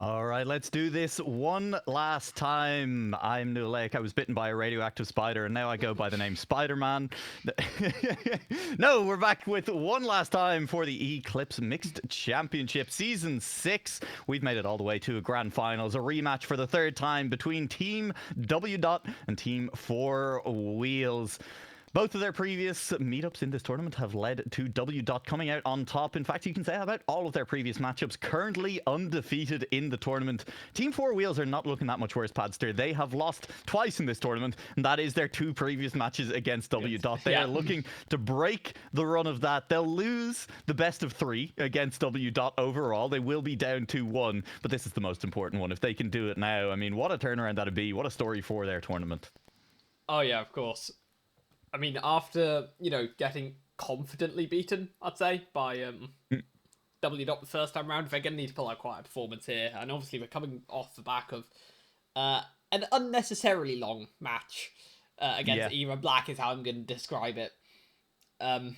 All right, let's do this one last time. I'm Nulek. I was bitten by a radioactive spider, and now I go by the name Spider-Man. No, we're back with one last time for the Eclipse Mixed Championship Season 6. We've made it all the way to a grand finals, a rematch for the third time between Team W. and Team 4Wheels. Both of their previous meetups in this tournament have led to W. coming out on top. In fact, you can say about all of their previous matchups, currently undefeated in the tournament. Team 4Wheels are not looking that much worse, Padster. They have lost twice in this tournament, and that is their two previous matches against W. They are looking to break the run of that. They'll lose the best of three against W. overall. They will be down 2-1, but this is the most important one. If they can do it now, I mean, what a turnaround that'd be. What a story for their tournament. Oh, yeah, of course. I mean, after, getting confidently beaten, I'd say, by W. the first time round, they're going to need to pull out quite a performance here. And obviously, we're coming off the back of an unnecessarily long match against Era Black, is how I'm going to describe it. I'm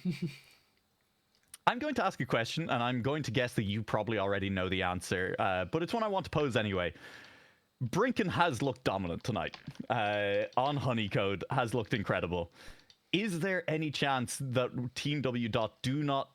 going to ask a question, and I'm going to guess that you probably already know the answer, but it's one I want to pose anyway. Brinken has looked dominant tonight. On Honeycode has looked incredible. Is there any chance that Team W. do not,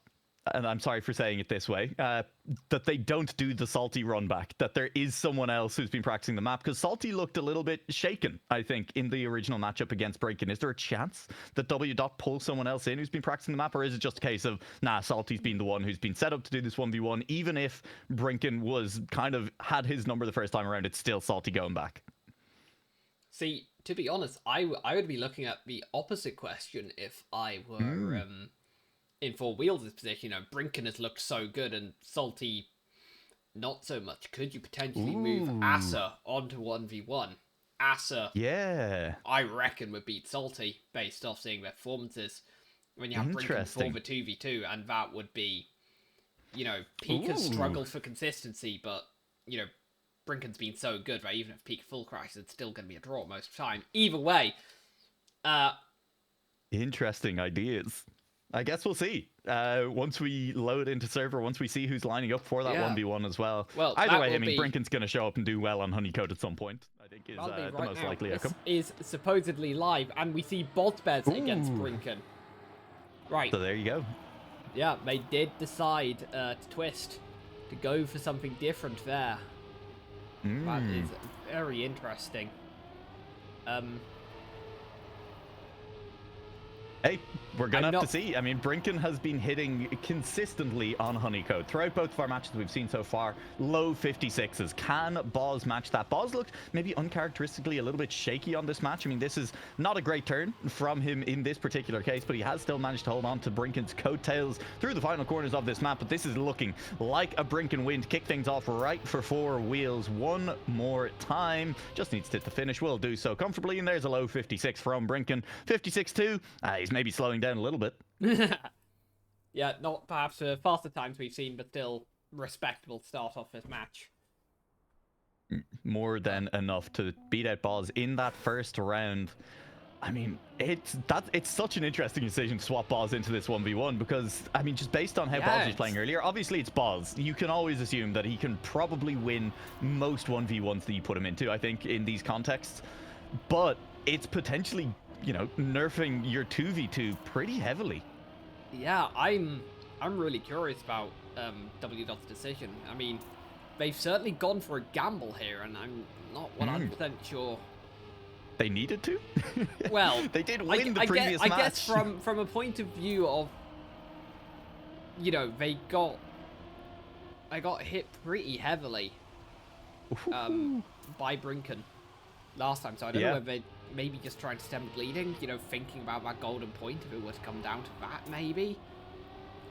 and I'm sorry for saying it this way, that they don't do the Salty run back, that there is someone else who's been practicing the map? Because Salty looked a little bit shaken, I think, in the original matchup against Brinken. Is there a chance that W. pulls someone else in who's been practicing the map, or is it just a case of, nah, Salty's been the one who's been set up to do this 1v1, even if Brinken was kind of had his number the first time around, it's still Salty going back? See, to be honest, I would be looking at the opposite question if I were in 4Wheels' position. Brinken has looked so good and Salty not so much. Could you potentially move Asa onto 1v1? Asa, I reckon, would beat Salty based off seeing their performances. When you have Brinken for the 2v2, and that would be, Pika's struggled for consistency, but, Brinken's been so good that even if Pika full crashes, it's still going to be a draw most of the time. Either way. Interesting ideas. I guess we'll see. Once we load into server, once we see who's lining up for that 1v1 as well. Well, either way, I mean, Brinken's going to show up and do well on Honeycode at some point, I think is the most likely outcome. This is supposedly live, and we see Bozbez against Brinken. Right. So there you go. Yeah, they did decide to twist, to go for something different there. That is very interesting. Hey, we're going to have to see. I mean, Brinken has been hitting consistently on Honeycode. Throughout both of our matches we've seen so far, low 56s. Can Boz match that? Boz looked maybe uncharacteristically a little bit shaky on this match. I mean, this is not a great turn from him in this particular case, but he has still managed to hold on to Brinken's coattails through the final corners of this map. But this is looking like a Brinken win to kick things off right for 4Wheels one more time. Just needs to hit the finish. Will do so comfortably. And there's a low 56 from Brinken. 56-2. He's maybe slowing down a little bit. Yeah, not perhaps the faster times we've seen, but still respectable start off this match. More than enough to beat out Boz in that first round. I mean, it's such an interesting decision to swap Boz into this 1v1 because, I mean, just based on how Boz was playing earlier, obviously it's Boz. You can always assume that he can probably win most 1v1s that you put him into, I think, in these contexts. But it's potentially, nerfing your 2v2 pretty heavily. Yeah, I'm really curious about W. decision. I mean, they've certainly gone for a gamble here, and I'm not 100% sure. They needed to? Well, they did win the previous match. I guess from a point of view of, they got hit pretty heavily by Brinken last time, so I don't know whether they maybe just trying to stem the bleeding, thinking about that golden point if it were to come down to that, maybe.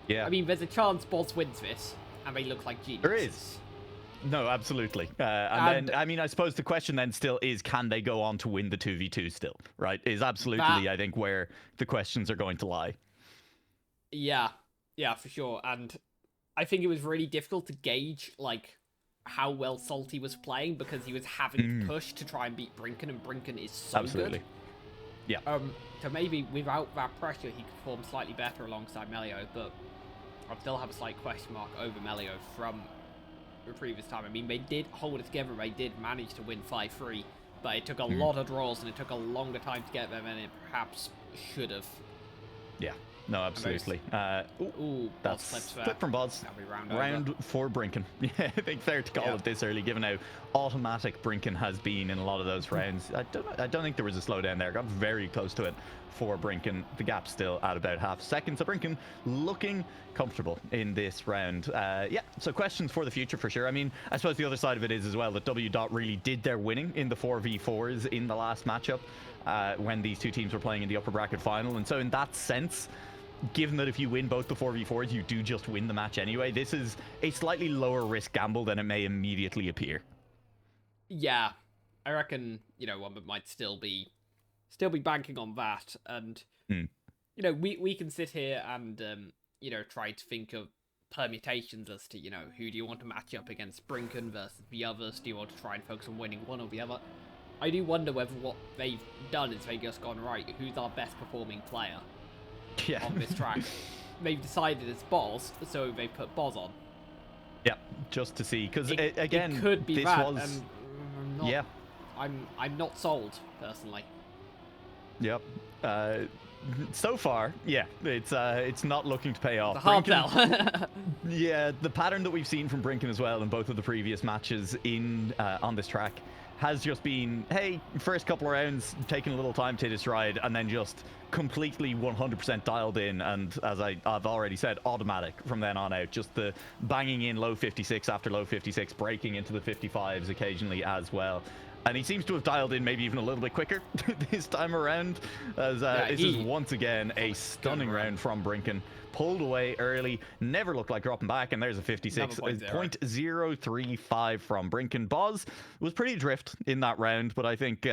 Yeah. I mean, there's a chance Boz wins this, and they look like geniuses. There is. No, absolutely. And then, I mean, I suppose the question then still is, can they go on to win the 2v2 still, right? Is absolutely, I think, where the questions are going to lie. Yeah, for sure. And I think it was really difficult to gauge, how well Salty was playing because he was having to push to try and beat Brinken, and Brinken is so good. Yeah. So maybe without that pressure, he could perform slightly better alongside Melio, but I still have a slight question mark over Melio from the previous time. I mean, they did hold it together. They did manage to win 5-3, but it took a lot of draws and it took a longer time to get them than it perhaps should have. Yeah, no, absolutely. Ooh, that's flip from Boz. Round for Brinken. Yeah, I think fair to call it this early, given how automatic Brinken has been in a lot of those rounds. I don't think there was a slowdown there. Got very close to it for Brinken. The gap's still at about half a second. So Brinken looking comfortable in this round. Yeah, so questions for the future for sure. I mean, I suppose the other side of it is as well that W. really did their winning in the 4v4s in the last matchup when these two teams were playing in the upper bracket final. And so in that sense, given that if you win both the 4v4s, you do just win the match anyway, this is a slightly lower risk gamble than it may immediately appear. Yeah, I reckon, you know, one might still be banking on that. And, you know, we can sit here and, you know, try to think of permutations as to, you know, who do you want to match up against Brinken versus the others? Do you want to try and focus on winning one or the other? I do wonder whether what they've done is they've just gone, right, who's our best performing player on this track? They've decided it's Boz, so they put Boz on. Yeah, just to see, because again, it could be this that, was... and I'm not sold, personally. Yep. So far, yeah, it's not looking to pay off. It's a hard tell. Yeah, the pattern that we've seen from Brinken as well in both of the previous matches in on this track has just been, hey, first couple of rounds, taking a little time to hit his stride, and then just completely 100% dialed in, and as I've already said, automatic from then on out. Just the banging in low 56 after low 56, breaking into the 55s occasionally as well. And he seems to have dialed in maybe even a little bit quicker this time around, as this is once again a stunning round from Brinken. Pulled away early, never looked like dropping back, and there's a 56. 0.035 from Brinken. Boz was pretty adrift in that round, but I think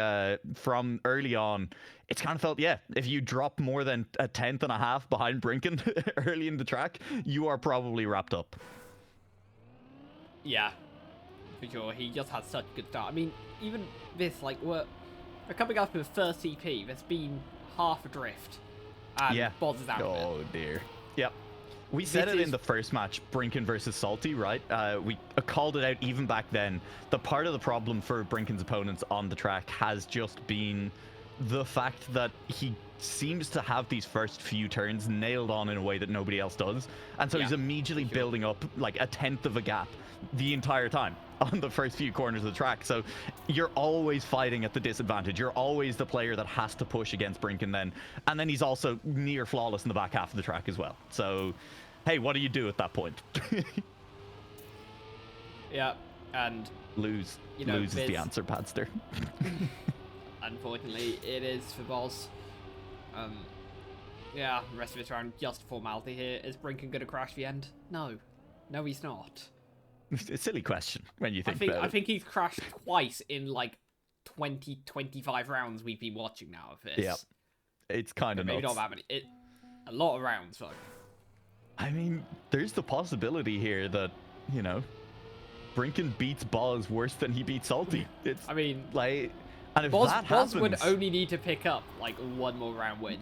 from early on, it's kind of felt, yeah, if you drop more than a tenth and a half behind Brinken early in the track, you are probably wrapped up. Yeah, for sure. He just had such a good start. I mean, even this, like, we're coming up with first CP. There's been half a drift, and yeah. Boz is out of it. Oh dear. Yep. We said it in the first match, Brinken versus Salty, right? We called it out even back then. The part of the problem for Brinken's opponents on the track has just been the fact that he seems to have these first few turns nailed on in a way that nobody else does. And so he's immediately building up like a tenth of a gap the entire time on the first few corners of the track. So you're always fighting at the disadvantage. You're always the player that has to push against Brinken then. And then he's also near flawless in the back half of the track as well. So, hey, what do you do at that point? Yeah, and... Lose. You know, lose is the answer, Padster. Unfortunately, it is for Boz. Yeah, the rest of it's around just formality here. Is Brinken going to crash the end? No. No, he's not. It's a silly question when you think about it. I think he's crashed twice in like 20, 25 rounds we've been watching now of this. Yeah, it's kind of nuts. Maybe not that many. A lot of rounds, though. I mean, there's the possibility here that, you know, Brinken beats Boz worse than he beats Salty. It's, I mean, like, and if Boz happens, would only need to pick up like one more round win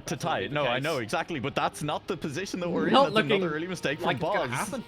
to tie it. No, I know exactly, but that's not the position that we're in. That's another early mistake from Boz. Happen.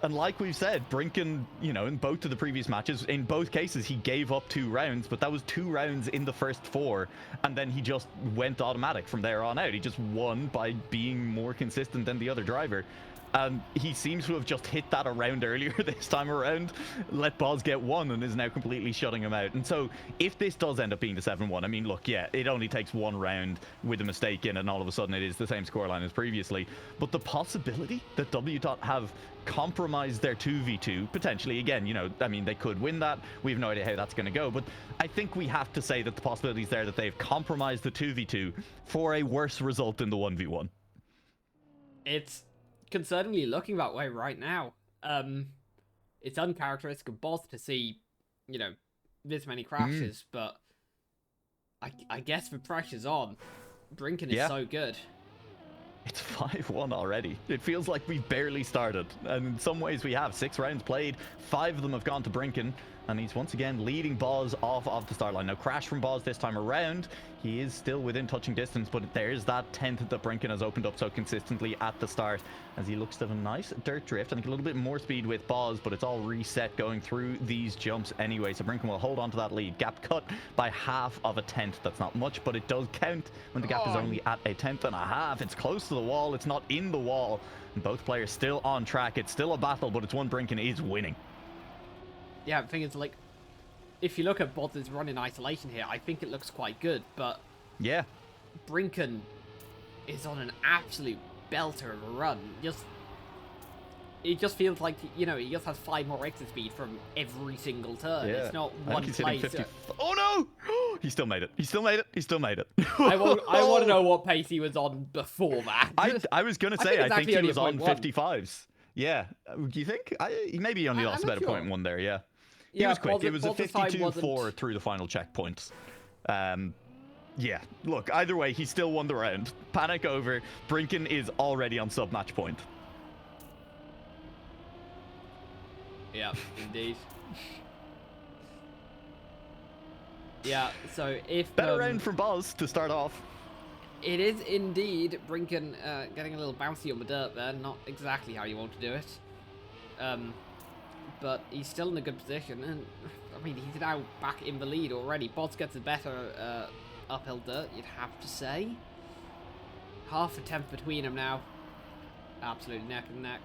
And like we've said, Brinken, you know, in both of the previous matches, in both cases, he gave up 2 rounds, but that was 2 rounds in the first 4, and then he just went automatic from there on out. He just won by being more consistent than the other driver. And he seems to have just hit that a round earlier this time around, let Boz get 1, and is now completely shutting him out. And so if this does end up being the 7-1, I mean, look, yeah, it only takes 1 round with a mistake in, and all of a sudden it is the same scoreline as previously. But the possibility that W. have compromised their 2v2, potentially, again, you know, I mean, they could win that. We have no idea how that's going to go. But I think we have to say that the possibility is there that they've compromised the 2v2 for a worse result in the 1v1. It's concerningly looking that way right now. It's uncharacteristic of Boz to see, you know, this many crashes, but I guess the pressure's on. Brinken is so good. It's 5-1 already. It feels like we've barely started, and in some ways we have. 6 rounds played, 5 of them have gone to Brinken, and he's once again leading Boz off of the start line. Now, crash from Boz this time around. He is still within touching distance, but there's that 10th that Brinken has opened up so consistently at the start as he looks to have a nice dirt drift. I think a little bit more speed with Boz, but it's all reset going through these jumps anyway. So Brinken will hold on to that lead. Gap cut by half of a 10th. That's not much, but it does count when the gap is only at a 10th and a half. It's close to the wall. It's not in the wall. And both players still on track. It's still a battle, but it's one Brinken is winning. Yeah, the thing is, like, if you look at Boz's run in isolation here, I think it looks quite good, but yeah, Brinken is on an absolute belter of a run. It just feels like, you know, he just has 5 more exit speed from every single turn. Yeah. It's not one place. Oh no! He still made it. He still made it. He still made it. I want to know what pace he was on before that. I was going to say, I think he was on 55s. Yeah. Do you think? Maybe he only lost about a 0.1 there, yeah. He was quick. It was a 52-4 through the final checkpoint. Yeah, look, either way, he still won the round. Panic over. Brinken is already on sub-match point. Yeah, indeed. Yeah, so if... Better round for Boz to start off. It is indeed Brinken getting a little bouncy on the dirt there. Not exactly how you want to do it. But he's still in a good position, and I mean, he's now back in the lead already. Boz gets a better uphill dirt, you'd have to say. Half a tenth between them now. Absolutely neck and neck.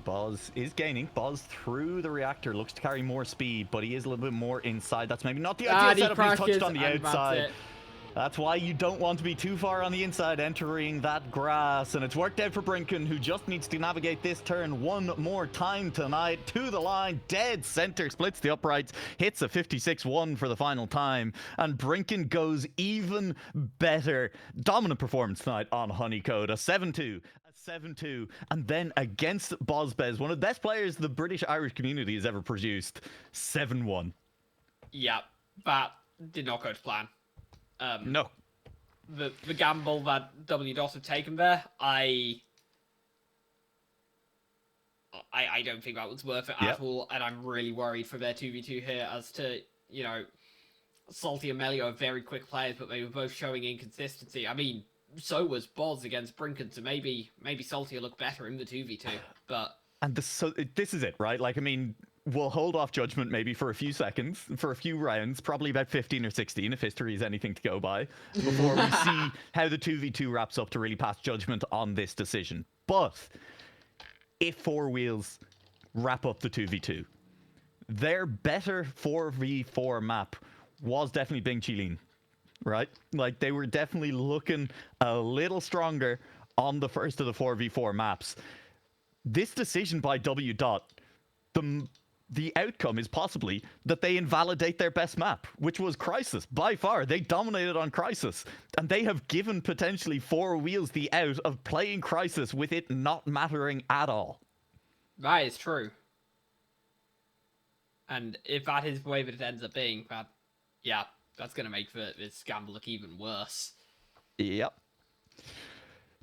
Boz is gaining. Boz through the reactor looks to carry more speed, but he is a little bit more inside. That's maybe not the ideal setup. He's touched on the outside. That's why you don't want to be too far on the inside entering that grass. And it's worked out for Brinken, who just needs to navigate this turn one more time tonight. To the line, dead center, splits the uprights, hits a 56-1 for the final time. And Brinken goes even better. Dominant performance tonight on Honeycode. A 7-2. 7-2, and then against Bozbez, one of the best players the British-Irish community has ever produced, 7-1. Yeah, that did not go to plan. No. The gamble that W. have taken there, I don't think that was worth it at all, and I'm really worried for their 2v2 here as to, you know, Salty and Melio are very quick players, but they were both showing inconsistency. I mean, so was Boz against Brinken, so maybe Salty will look better in the 2v2, but... And this is it, right? Like, I mean, we'll hold off judgment maybe for a few seconds, for a few rounds, probably about 15 or 16, if history is anything to go by, before we see how the 2v2 wraps up to really pass judgment on this decision. But if 4Wheels wrap up the 2v2, their better 4v4 map was definitely Bing Chilin. Right? Like, they were definitely looking a little stronger on the first of the 4v4 maps. This decision by W. The outcome is possibly that they invalidate their best map, which was Crisis. By far, they dominated on Crisis. And they have given potentially 4Wheels the out of playing Crisis with it not mattering at all. That is true. And if that is the way that it ends up being, that, yeah, that's going to make this gamble look even worse. Yep.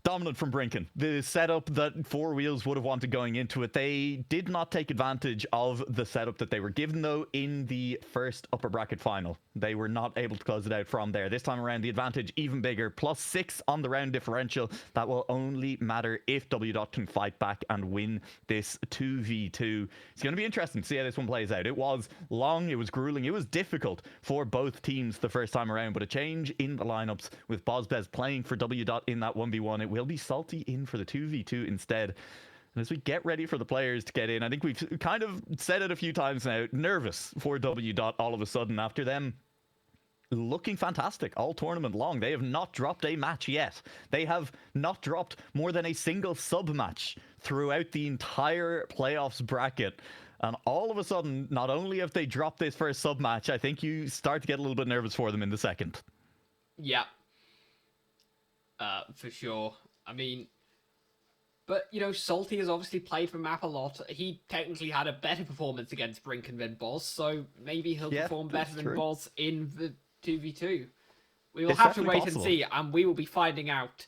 Dominant from Brinken. The setup that 4Wheels would have wanted going into it, they did not take advantage of the setup that they were given, though, in the first upper bracket final. They were not able to close it out from there. This time around, the advantage even bigger. +6 on the round differential. That will only matter if W. can fight back and win this 2v2. It's going to be interesting to see how this one plays out. It was long, it was grueling, it was difficult for both teams the first time around, but a change in the lineups with Bozbez playing for W. in that 1v1. It will be Salty in for the 2v2 instead. And as we get ready for the players to get in, I think we've kind of said it a few times now, nervous for W. all of a sudden after them looking fantastic all tournament long. They have not dropped a match yet. They have not dropped more than a single sub-match throughout the entire playoffs bracket. And all of a sudden, not only have they dropped this first sub-match, I think you start to get a little bit nervous for them in the second. Yeah. For sure. I mean, but, you know, Salty has obviously played the map a lot. He technically had a better performance against Brinken than Boz, so maybe he'll perform better than Boz in the 2v2. We will have to wait and see, and we will be finding out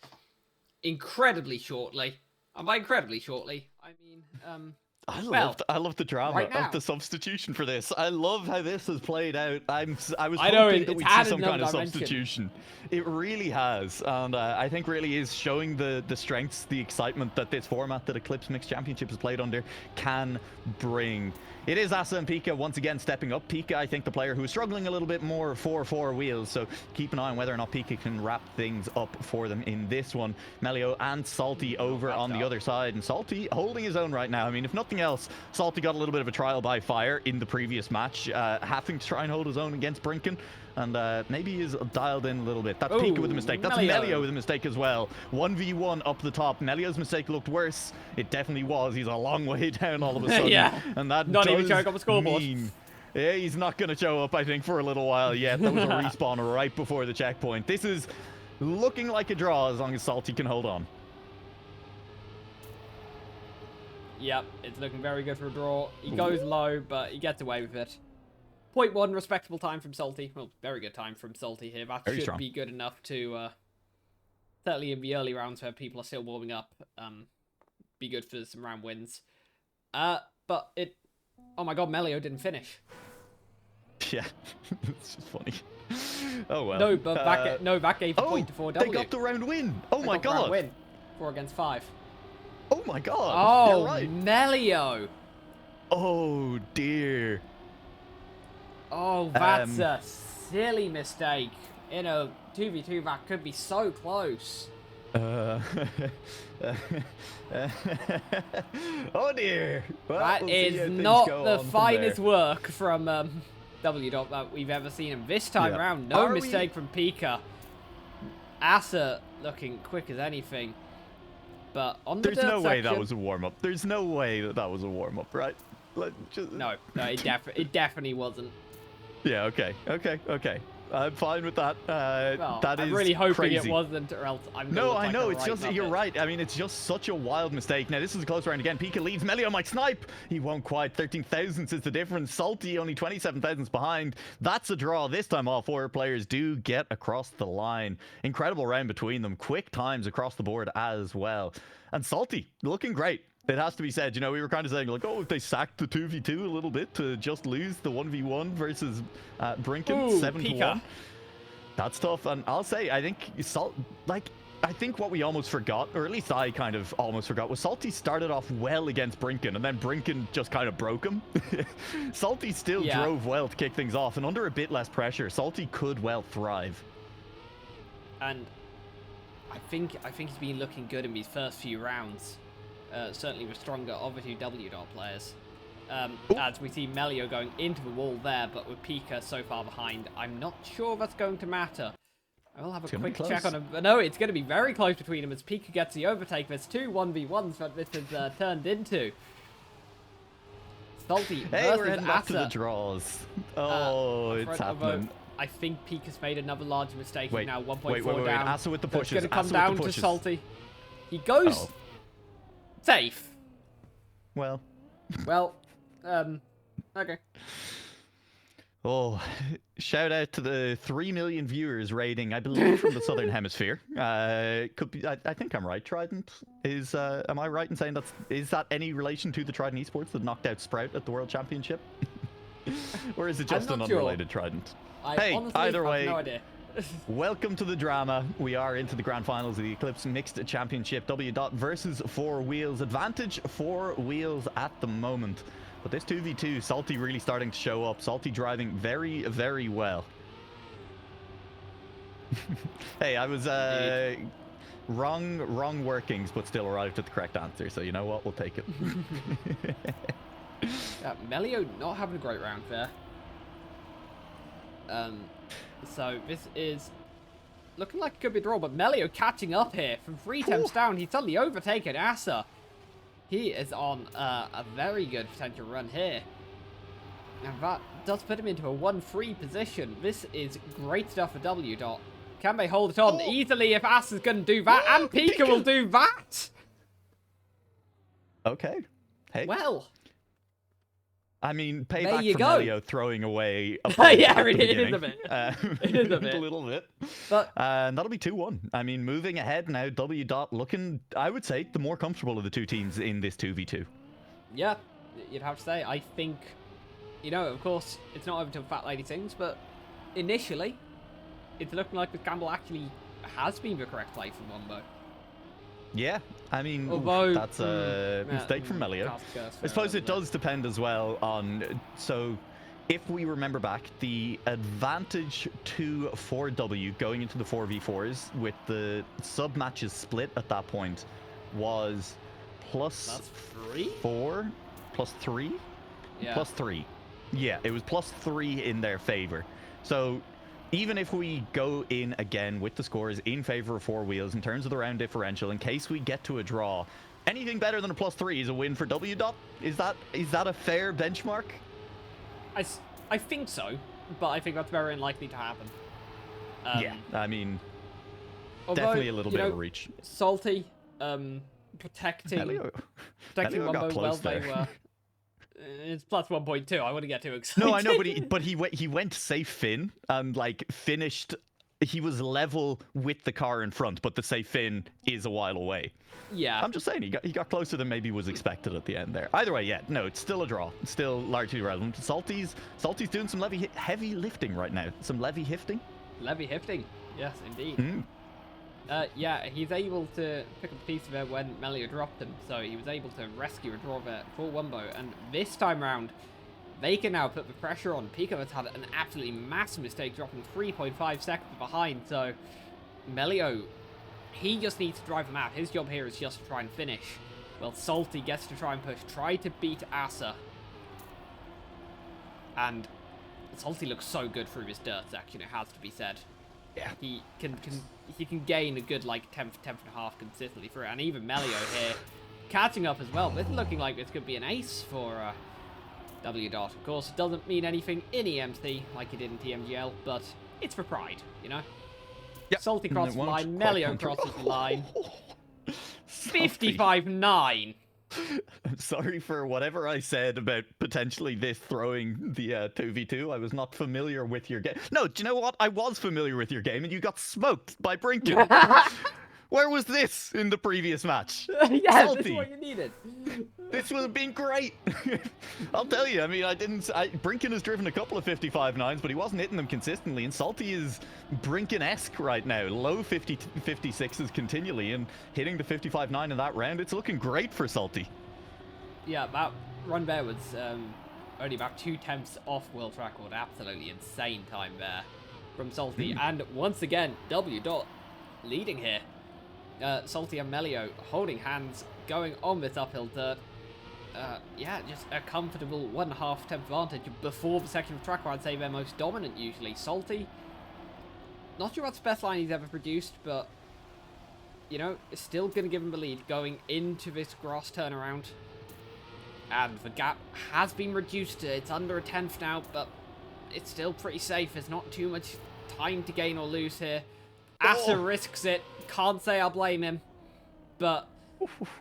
incredibly shortly. And by incredibly shortly, I mean, I love the drama right now. of the substitution for this. I love how this has played out. I was I know, hoping that it's we'd see added some kind another of dimension. substitution. It really has, and I think really is showing the strengths, the excitement that this format that Eclipse Mixed Championship is played under can bring. It is Asa and Pika once again stepping up. Pika, I think, the player who is struggling a little bit more for 4Wheels, so keep an eye on whether or not Pika can wrap things up for them in this one. Melio and Salty over on the other side, and Salty holding his own right now. I mean, if nothing else, Salty got a little bit of a trial by fire in the previous match, having to try and hold his own against Brinken. And maybe he's dialed in a little bit. That's Pika with a mistake. That's Melio with a mistake as well. 1v1 up the top. Melio's mistake looked worse. It definitely was. He's a long way down all of a sudden. Yeah. And that Not even does showing up the scoreboard. yeah, he's not going to show up, I think, for a little while yet. That was a respawn right before the checkpoint. This is looking like a draw as long as Salty can hold on. Yep, it's looking very good for a draw. He goes low, but he gets away with it. 0.1 respectable time from Salty. Well, very good time from Salty here. That Very should strong. be good enough to, certainly in the early rounds where people are still warming up, be good for some round wins. But it... Oh my god, Melio didn't finish. Yeah, it's just funny. Oh well. No, but that gave the point to 4W. They got the round win. Oh my god. Round win. 4 against 5. Oh my god. Oh, you're right. Melio. Oh dear. Oh, that's a silly mistake. In a 2v2 that could be so close. Oh dear. Well, That we'll see how is things not go the on from finest there. work from W Dot that we've ever seen him. This time Yeah. round, no Are we- mistake from Pika. Asa looking quick as anything. But on the There's dirt no way section, that was a warm-up. There's no way that was a warm-up, right? Like, just... No, it definitely wasn't. Yeah, okay. I'm fine with that. Well, That I'm is really hoping crazy. it wasn't, or else I'm gonna No, look I like know, a it's right just, you're muppet. right. I mean, it's just such a wild mistake. Now, this is a close round again. Pika leads. Melio might snipe. He won't quite. 13 thousandths is the difference. Salty only 27 thousandths behind. That's a draw. This time, all 4 players do get across the line. Incredible round between them. Quick times across the board as well. And Salty, looking great. It has to be said, you know, we were kind of saying, like, oh, if they sacked the 2v2 a little bit to just lose the 1v1 versus Brinken, 7-1. That's tough, and I'll say, I think I think what we almost forgot, or at least I kind of almost forgot, was Salty started off well against Brinken, and then Brinken just kind of broke him. Salty still drove well to kick things off, and under a bit less pressure, Salty could well thrive. And I think he's been looking good in these first few rounds. Certainly the stronger of the 2 W Dot players. As we see Melio going into the wall there, but with Pika so far behind, I'm not sure that's going to matter. I will have a quick check on him. No, it's going to be very close between them as Pika gets the overtake. There's 2 1v1s that this has turned into. Salty versus we're heading back to the Asa. draws. Oh, it's happening. I think Pika's made another large mistake. Wait, He's now 1.4 wait, down. Asa with the So it's pushes. going to come Asa down with the to pushes. Salty. He goes safe. Well. Okay. Oh, shout out to the 3 million viewers rating, I believe, from the Southern Hemisphere. Could be, I think I'm right. Trident is, am I right in saying is that any relation to the Trident Esports that knocked out Sprout at the World Championship? Or is it just an unrelated Trident? I honestly either have way, no idea. welcome to the drama. We are into the grand finals of the Eclipse Mixed Championship. W Dot versus 4Wheels. Advantage 4Wheels at the moment. But this 2v2, Salty really starting to show up. Salty driving very, very well. Hey, I was wrong workings, but still arrived at the correct answer. So you know what? We'll take it. Melio not having a great round there. So this is looking like it could be a draw, but Melio catching up here from 3 attempts down. He's suddenly overtaken Asa. He is on a very good potential run here. And that does put him into a 1-3 position. This is great stuff for W Dot. Can they hold it on easily if Asa's going to do that? And Pika will do that! Okay. Hey. Well. I mean, There payback you for go. Melio throwing away a point Yeah, at the it is beginning. a bit. It is a bit. A little bit. But that'll be 2-1. I mean, moving ahead now, W Dot looking, I would say, the more comfortable of the two teams in this 2v2. yeah, you'd have to say. I think, of course, it's not over till Fat Lady sings, but initially, it's looking like the gamble actually has been the correct play from Wumbo. Yeah, I mean, Although, that's a mistake from Melio. I suppose it does depend as well on, so if we remember back, the advantage to 4W going into the 4v4s with the sub-matches split at that point was plus 4, plus 3? Yeah. Plus 3. Yeah, it was plus 3 in their favor. So even if we go in again with the scores in favor of 4Wheels in terms of the round differential, in case we get to a draw, anything better than a plus 3 is a win for W dot. Is that a fair benchmark? I think so, but I think that's very unlikely to happen. Yeah, I mean, definitely a little bit of a reach. Salty, protecting Wumbo well they were. It's plus 1.2. I wouldn't get too excited. No, I know, but he went safe fin and like finished. He was level with the car in front, but the safe fin is a while away. Yeah, I'm just saying he got closer than maybe was expected at the end there. Either way, yeah, no, it's still a draw. It's still largely irrelevant. Salty's doing some heavy lifting right now. Some levy hifting. Levy hifting, yes, indeed. Yeah, he's able to pick up a piece of it when Melio dropped him, so he was able to rescue a draw there for Wumbo, and this time round, they can now put the pressure on. Pico has had an absolutely massive mistake, dropping 3.5 seconds behind, so Melio, he just needs to drive him out. His job here is just to try and finish. Well, Salty gets to try and push, try to beat Asa. And Salty looks so good through his dirt section, it has to be said. Yeah. He can gain a good, like, 10th and a half consistently through it. And even Melio here catching up as well. This is looking like this could be an ace for W dot. Of course, it doesn't mean anything in EMC like it did in TMGL, but it's for pride, Yep. Salty crosses the line, Melio crosses the line. 55-9. I'm sorry for whatever I said about potentially this throwing the 2v2. I was not familiar with your game. No, do you know what? I was familiar with your game and you got smoked by Brinken. Where was this in the previous match? Yeah, Salty. This is what you needed. This would have been great. I'll tell you, I mean, Brinken has driven a couple of 55-9s, but he wasn't hitting them consistently, and Salty is Brinken-esque right now. Low 56s continually, and hitting the 55-9 in that round. It's looking great for Salty. Yeah, that run there was only about 2/10 off world record. Absolutely insane time there from Salty. And once again, W dot leading here. Salty and Melio holding hands, going on this uphill dirt. Yeah, just a comfortable 1.5 temp advantage before the section of track where I'd say they're most dominant usually. Salty, not sure what's the best line he's ever produced, but, it's still going to give him the lead going into this grass turnaround. And the gap has been reduced. It's under a 10th now, but it's still pretty safe. There's not too much time to gain or lose here. Asa risks it. Can't say I blame him. But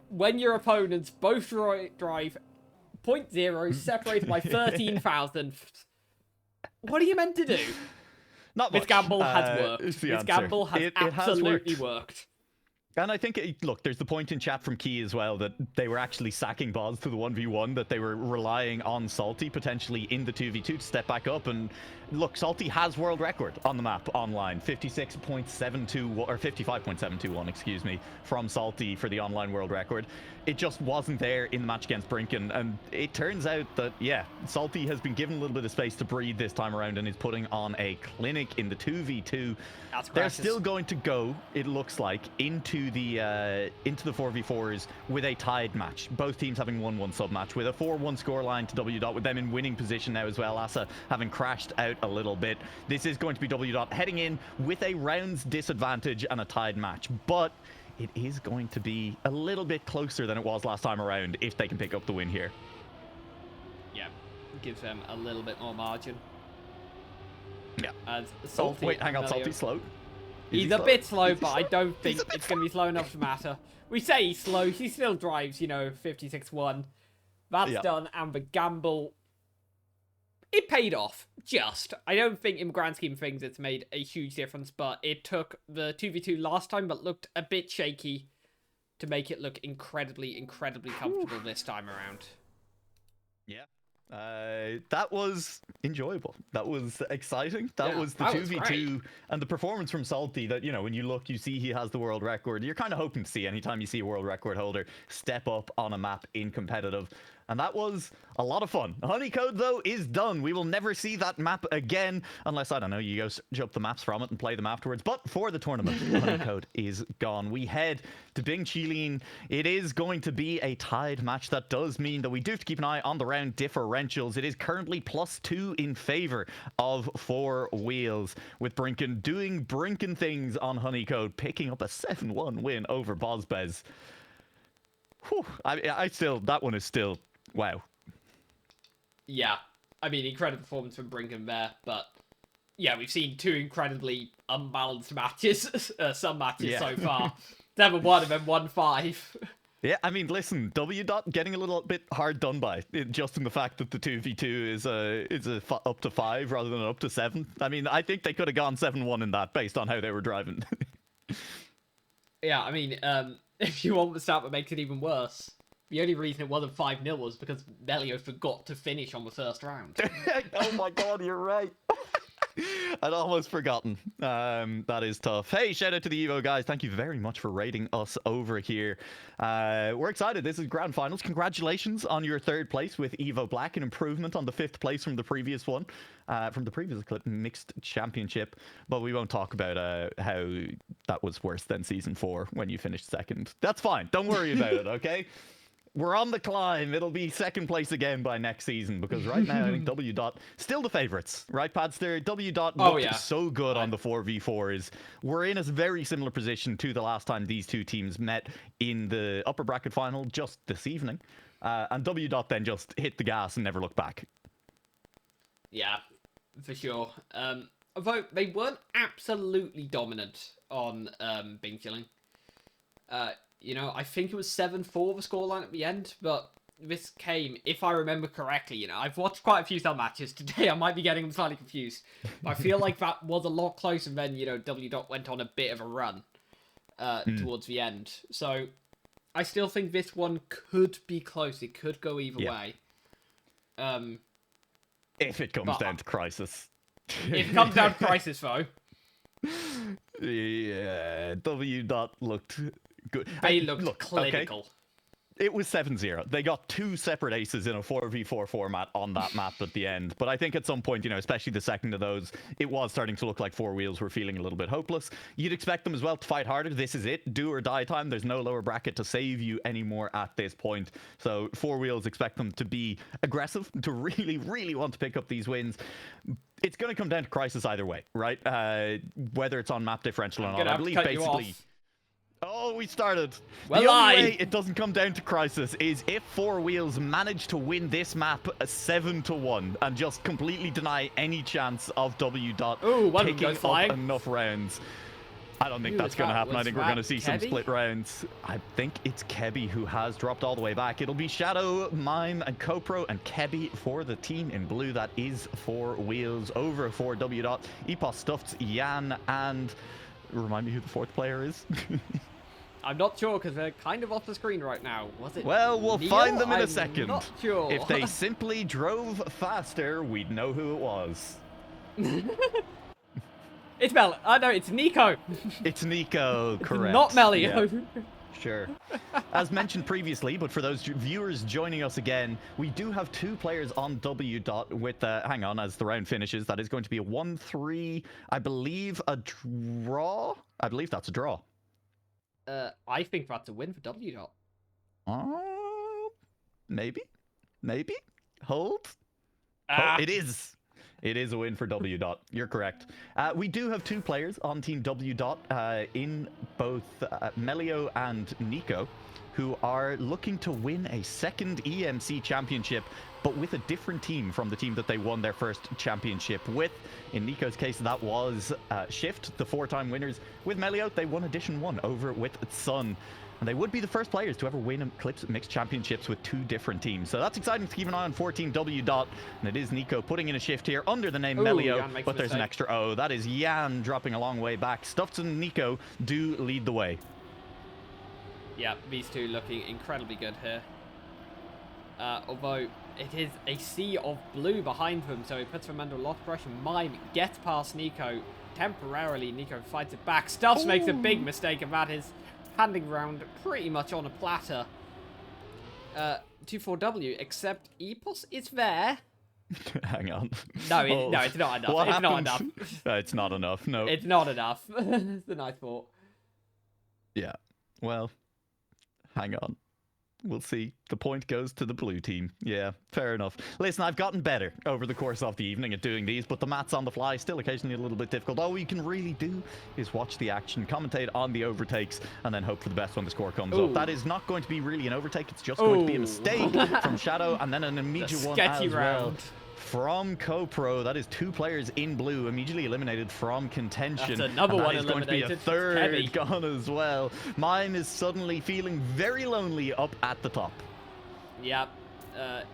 when your opponents both drive 0.0 separated by 13,000, what are you meant to do? Not much. This gamble has worked. This gamble has absolutely worked. And I think, look, there's the point in chat from Key as well that they were actually sacking Boz to the 1v1, that they were relying on Salty potentially in the 2v2 to step back up. And look, Salty has world record on the map online, 56.72 or 55.721, excuse me, from Salty for the online world record. It just wasn't there in the match against Brinken. And it turns out that, yeah, Salty has been given a little bit of space to breathe this time around and is putting on a clinic in the 2v2. They're still going to go, it looks like, into the 4v4s with a tied match. Both teams having 1-1 sub-match with a 4-1 scoreline to W dot, with them in winning position now as well. Asa having crashed out a little bit. This is going to be W dot heading in with a rounds disadvantage and a tied match, but it is going to be a little bit closer than it was last time around if they can pick up the win here. Yeah, gives them a little bit more margin. Yeah. As Salty, wait, hang on, Salty's slow. He's a bit slow, but I don't think it's going to be slow enough to matter. We say he's slow, he still drives, 56-1. That's done, and the gamble, it paid off, just. I don't think in the grand scheme of things it's made a huge difference, but it took the 2v2 last time, but looked a bit shaky, to make it look incredibly, incredibly comfortable this time around. Yeah. That was enjoyable. That was exciting. That Yeah, was the that was great. 2v2 and the performance from Salty that, when you look, you see he has the world record. You're kind of hoping to see anytime you see a world record holder step up on a map in competitive. And that was a lot of fun. Honeycode, though, is done. We will never see that map again unless, I don't know, you go jump the maps from it and play them afterwards. But for the tournament, Honeycode is gone. We head to Bing Chilin. It is going to be a tied match. That does mean that we do have to keep an eye on the round differentials. It is currently +2 in favor of 4Wheels, with Brinken doing Brinken things on Honeycode, picking up a 7-1 win over Bozbez. Whew, I still, that one is still, wow. Yeah, I mean, incredible performance from Brinkham there, but yeah, we've seen two incredibly unbalanced matches, some matches so far. 7-1 and then 1-5. Yeah, I mean, listen, W dot getting a little bit hard done by, just in the fact that the 2v2 is up to 5 rather than up to 7. I mean, I think they could have gone 7-1 in that based on how they were driving. Yeah, I mean, if you want the stat that makes it even worse, the only reason it wasn't 5-0 was because Melio forgot to finish on the first round. Oh my god, you're right. I'd almost forgotten. That is tough. Hey, shout out to the Evo guys. Thank you very much for rating us over here. We're excited. This is grand finals. Congratulations on your 3rd place with Evo Black, an improvement on the 5th place from the previous one, from the previous mixed championship. But we won't talk about how that was worse than season 4 when you finished 2nd. That's fine. Don't worry about it, okay? We're on the climb. It'll be 2nd place again by next season, because right now I think W dot still the favorites, right, Padster? W dot looked so good on the 4v4s. We're in a very similar position to the last time these two teams met in the upper bracket final just this evening, and W dot then just hit the gas and never looked back. Yeah, for sure. Although they weren't absolutely dominant on Bing Chilling. You know, I think it was 7-4 the scoreline at the end, but this came, if I remember correctly, you know, I've watched quite a few Cell matches today. I might be getting them slightly confused. But I feel like that was a lot closer than, you know, W dot went on a bit of a run towards the end. So I still think this one could be close. It could go either way. If it comes down to Crisis. If it comes down to Crisis, though. Yeah, W dot looked good. They looked clinical. Okay. It was 7-0. They got 2 separate aces in a 4v4 format on that map at the end. But I think at some point, you know, especially the second of those, it was starting to look like 4Wheels were feeling a little bit hopeless. You'd expect them as well to fight harder. This is it. Do or die time. There's no lower bracket to save you anymore at this point. So 4Wheels expect them to be aggressive, to really, really want to pick up these wins. It's going to come down to Crisis either way, right? Whether it's on map differential or not. I believe basically... Oh, we started. Well, the only way it doesn't come down to Crisis is if 4Wheels manage to win this map 7-1 and just completely deny any chance of W dot picking up enough rounds. I don't think that's going to happen. I think we're going to see some split rounds. I think it's Kebby who has dropped all the way back. It'll be Shadow, Mime, and Copro and Kebby for the team in blue. That is 4Wheels over for W dot. Epos, Stuffed, Yan, and remind me who the 4th player is. I'm not sure because they're kind of off the screen right now. Was it? Well, we'll find them in a second. Not sure. If they simply drove faster, we'd know who it was. It's Mel. No, it's Nico. It's Nico, correct. Not Melio. Yeah. Sure. As mentioned previously, but for those viewers joining us again, we do have 2 players on W dot with, hang on, as the round finishes, that is going to be a 1-3, I believe a draw? I believe that's a draw. I think that's a win for W dot. Maybe? Maybe? Hold? Oh, it is. It is a win for W dot. You're correct. We do have 2 players on Team W dot in both Melio and Nico, who are looking to win a 2nd EMC championship, but with a different team from the team that they won their first championship with. In Nico's case, that was Shift, the 4-time winners. With Melio, they won Edition 1 over with Sun. And they would be the first players to ever win Eclipse Mixed Championships with 2 different teams. So that's exciting to keep an eye on for Team W dot. And it is Nico putting in a shift here under the name Melio, but there's an extra O. That is Yan dropping a long way back. Stuffed and Nico do lead the way. Yeah, these two looking incredibly good here. Although it is a sea of blue behind them, so it puts them under a lot of pressure. Mime gets past Nico temporarily. Nico fights it back. Stuffs makes a big mistake, and that is handing round pretty much on a platter to 4W, except Epos is there. Hang on. No, no, it's not enough. What It's not happened? enough. It's not enough, no. It's not enough. It's a nice thought. Yeah, well, hang on. We'll see. The point goes to the blue team. Yeah, fair enough. Listen, I've gotten better over the course of the evening at doing these, but the maths on the fly still occasionally a little bit difficult. All you can really do is watch the action, commentate on the overtakes, and then hope for the best when the score comes up. That is not going to be really an overtake. It's just going to be a mistake from Shadow, and then an immediate one as well. From CoPro. That is 2 players in blue immediately eliminated from contention. That's another one eliminated. Going to be a third gone as well. Mine is suddenly feeling very lonely up at the top. Yep.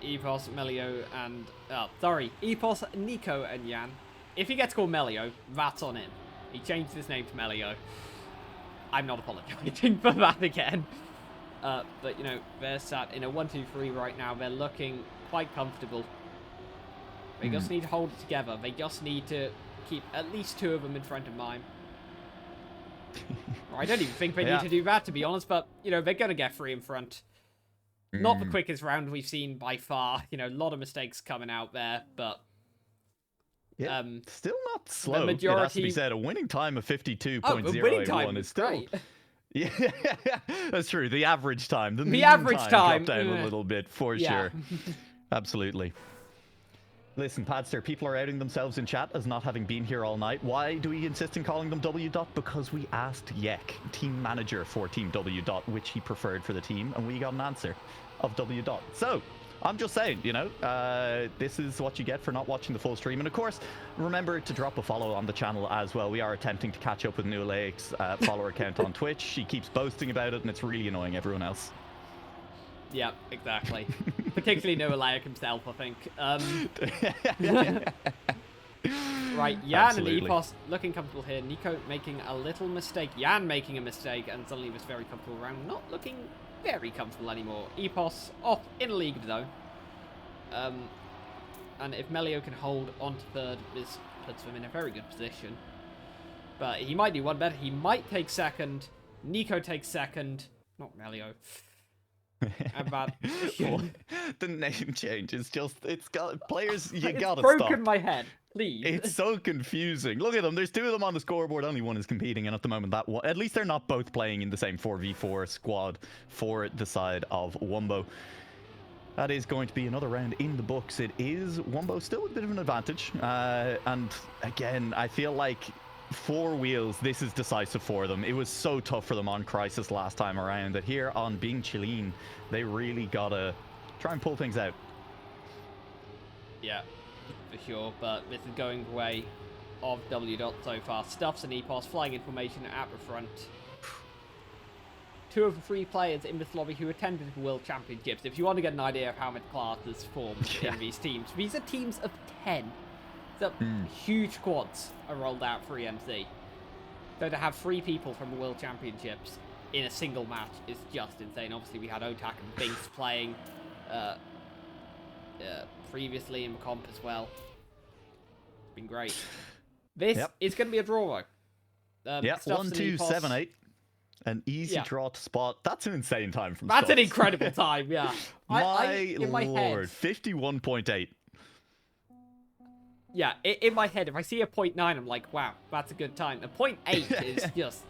Epos, Melio, and... Oh, sorry. Epos, Nico, and Jan. If he gets called Melio, that's on him. He changed his name to Melio. I'm not apologizing for that again. But, you know, they're sat in a 1-2-3 right now. They're looking quite comfortable. They just need to hold it together. They just need to keep at least 2 of them in front of Mime. I don't even think they need to do that, to be honest, but, you know, they're going to get 3 in front. Not the quickest round we've seen by far. You know, a lot of mistakes coming out there, but... Yeah, still not slow. The majority... It has to be said, a winning time of 52.081 is still... Right. Yeah, that's true. The average time. The average time dropped down a little bit, for sure. Absolutely. Listen, Padster, people are outing themselves in chat as not having been here all night. Why do we insist in calling them W. Because we asked Yek, team manager for Team W. Which he preferred for the team, and we got an answer of W. So, I'm just saying, you know, this is what you get for not watching the full stream. And of course, remember to drop a follow on the channel as well. We are attempting to catch up with New Lake's follower account on Twitch. She keeps boasting about it, and it's really annoying everyone else. Yeah, exactly. Particularly Noah Layak himself, I think. Right, Jan and Epos looking comfortable here. Nico making a little mistake. Jan making a mistake, and suddenly was very comfortable around. Not looking very comfortable anymore. Epos off in a league of his own. And if Melio can hold on to third, this puts him in a very good position. But he might do one better. He might take second. Nico takes second. Not Melio. About the name change is just, it's got players, you it's gotta broken stop. my head, please. It's so confusing. Look at them, there's 2 of them on the scoreboard, only one is competing, and at the moment that one, at least they're not both playing in the same 4v4 squad for the side of Wumbo. That is going to be another round in the books. It is Wumbo still with a bit of an advantage, and again I feel like 4Wheels, this is decisive for them. It was so tough for them on Crisis last time around that here on Being Chilean, they really gotta try and pull things out. Yeah, for sure, but this is going the way of W. So far. Stuffs and Epos flying in formation at the front. 2 of the 3 players in this lobby who attended the World Championships. If you want to get an idea of how much class is formed in these teams, these are teams of 10. The huge quads are rolled out for EMC. So to have 3 people from the World Championships in a single match is just insane. Obviously, we had Otak and Binks playing previously in the comp as well. It's been great. This is going to be a draw, though. 1, 2, 7, 8. An easy draw to spot. That's an insane time from That's Stubbs. an incredible time, yeah. In my head, 51.8. Yeah, in my head, if I see a 0.9, I'm like, wow, that's a good time. A 0.8 is just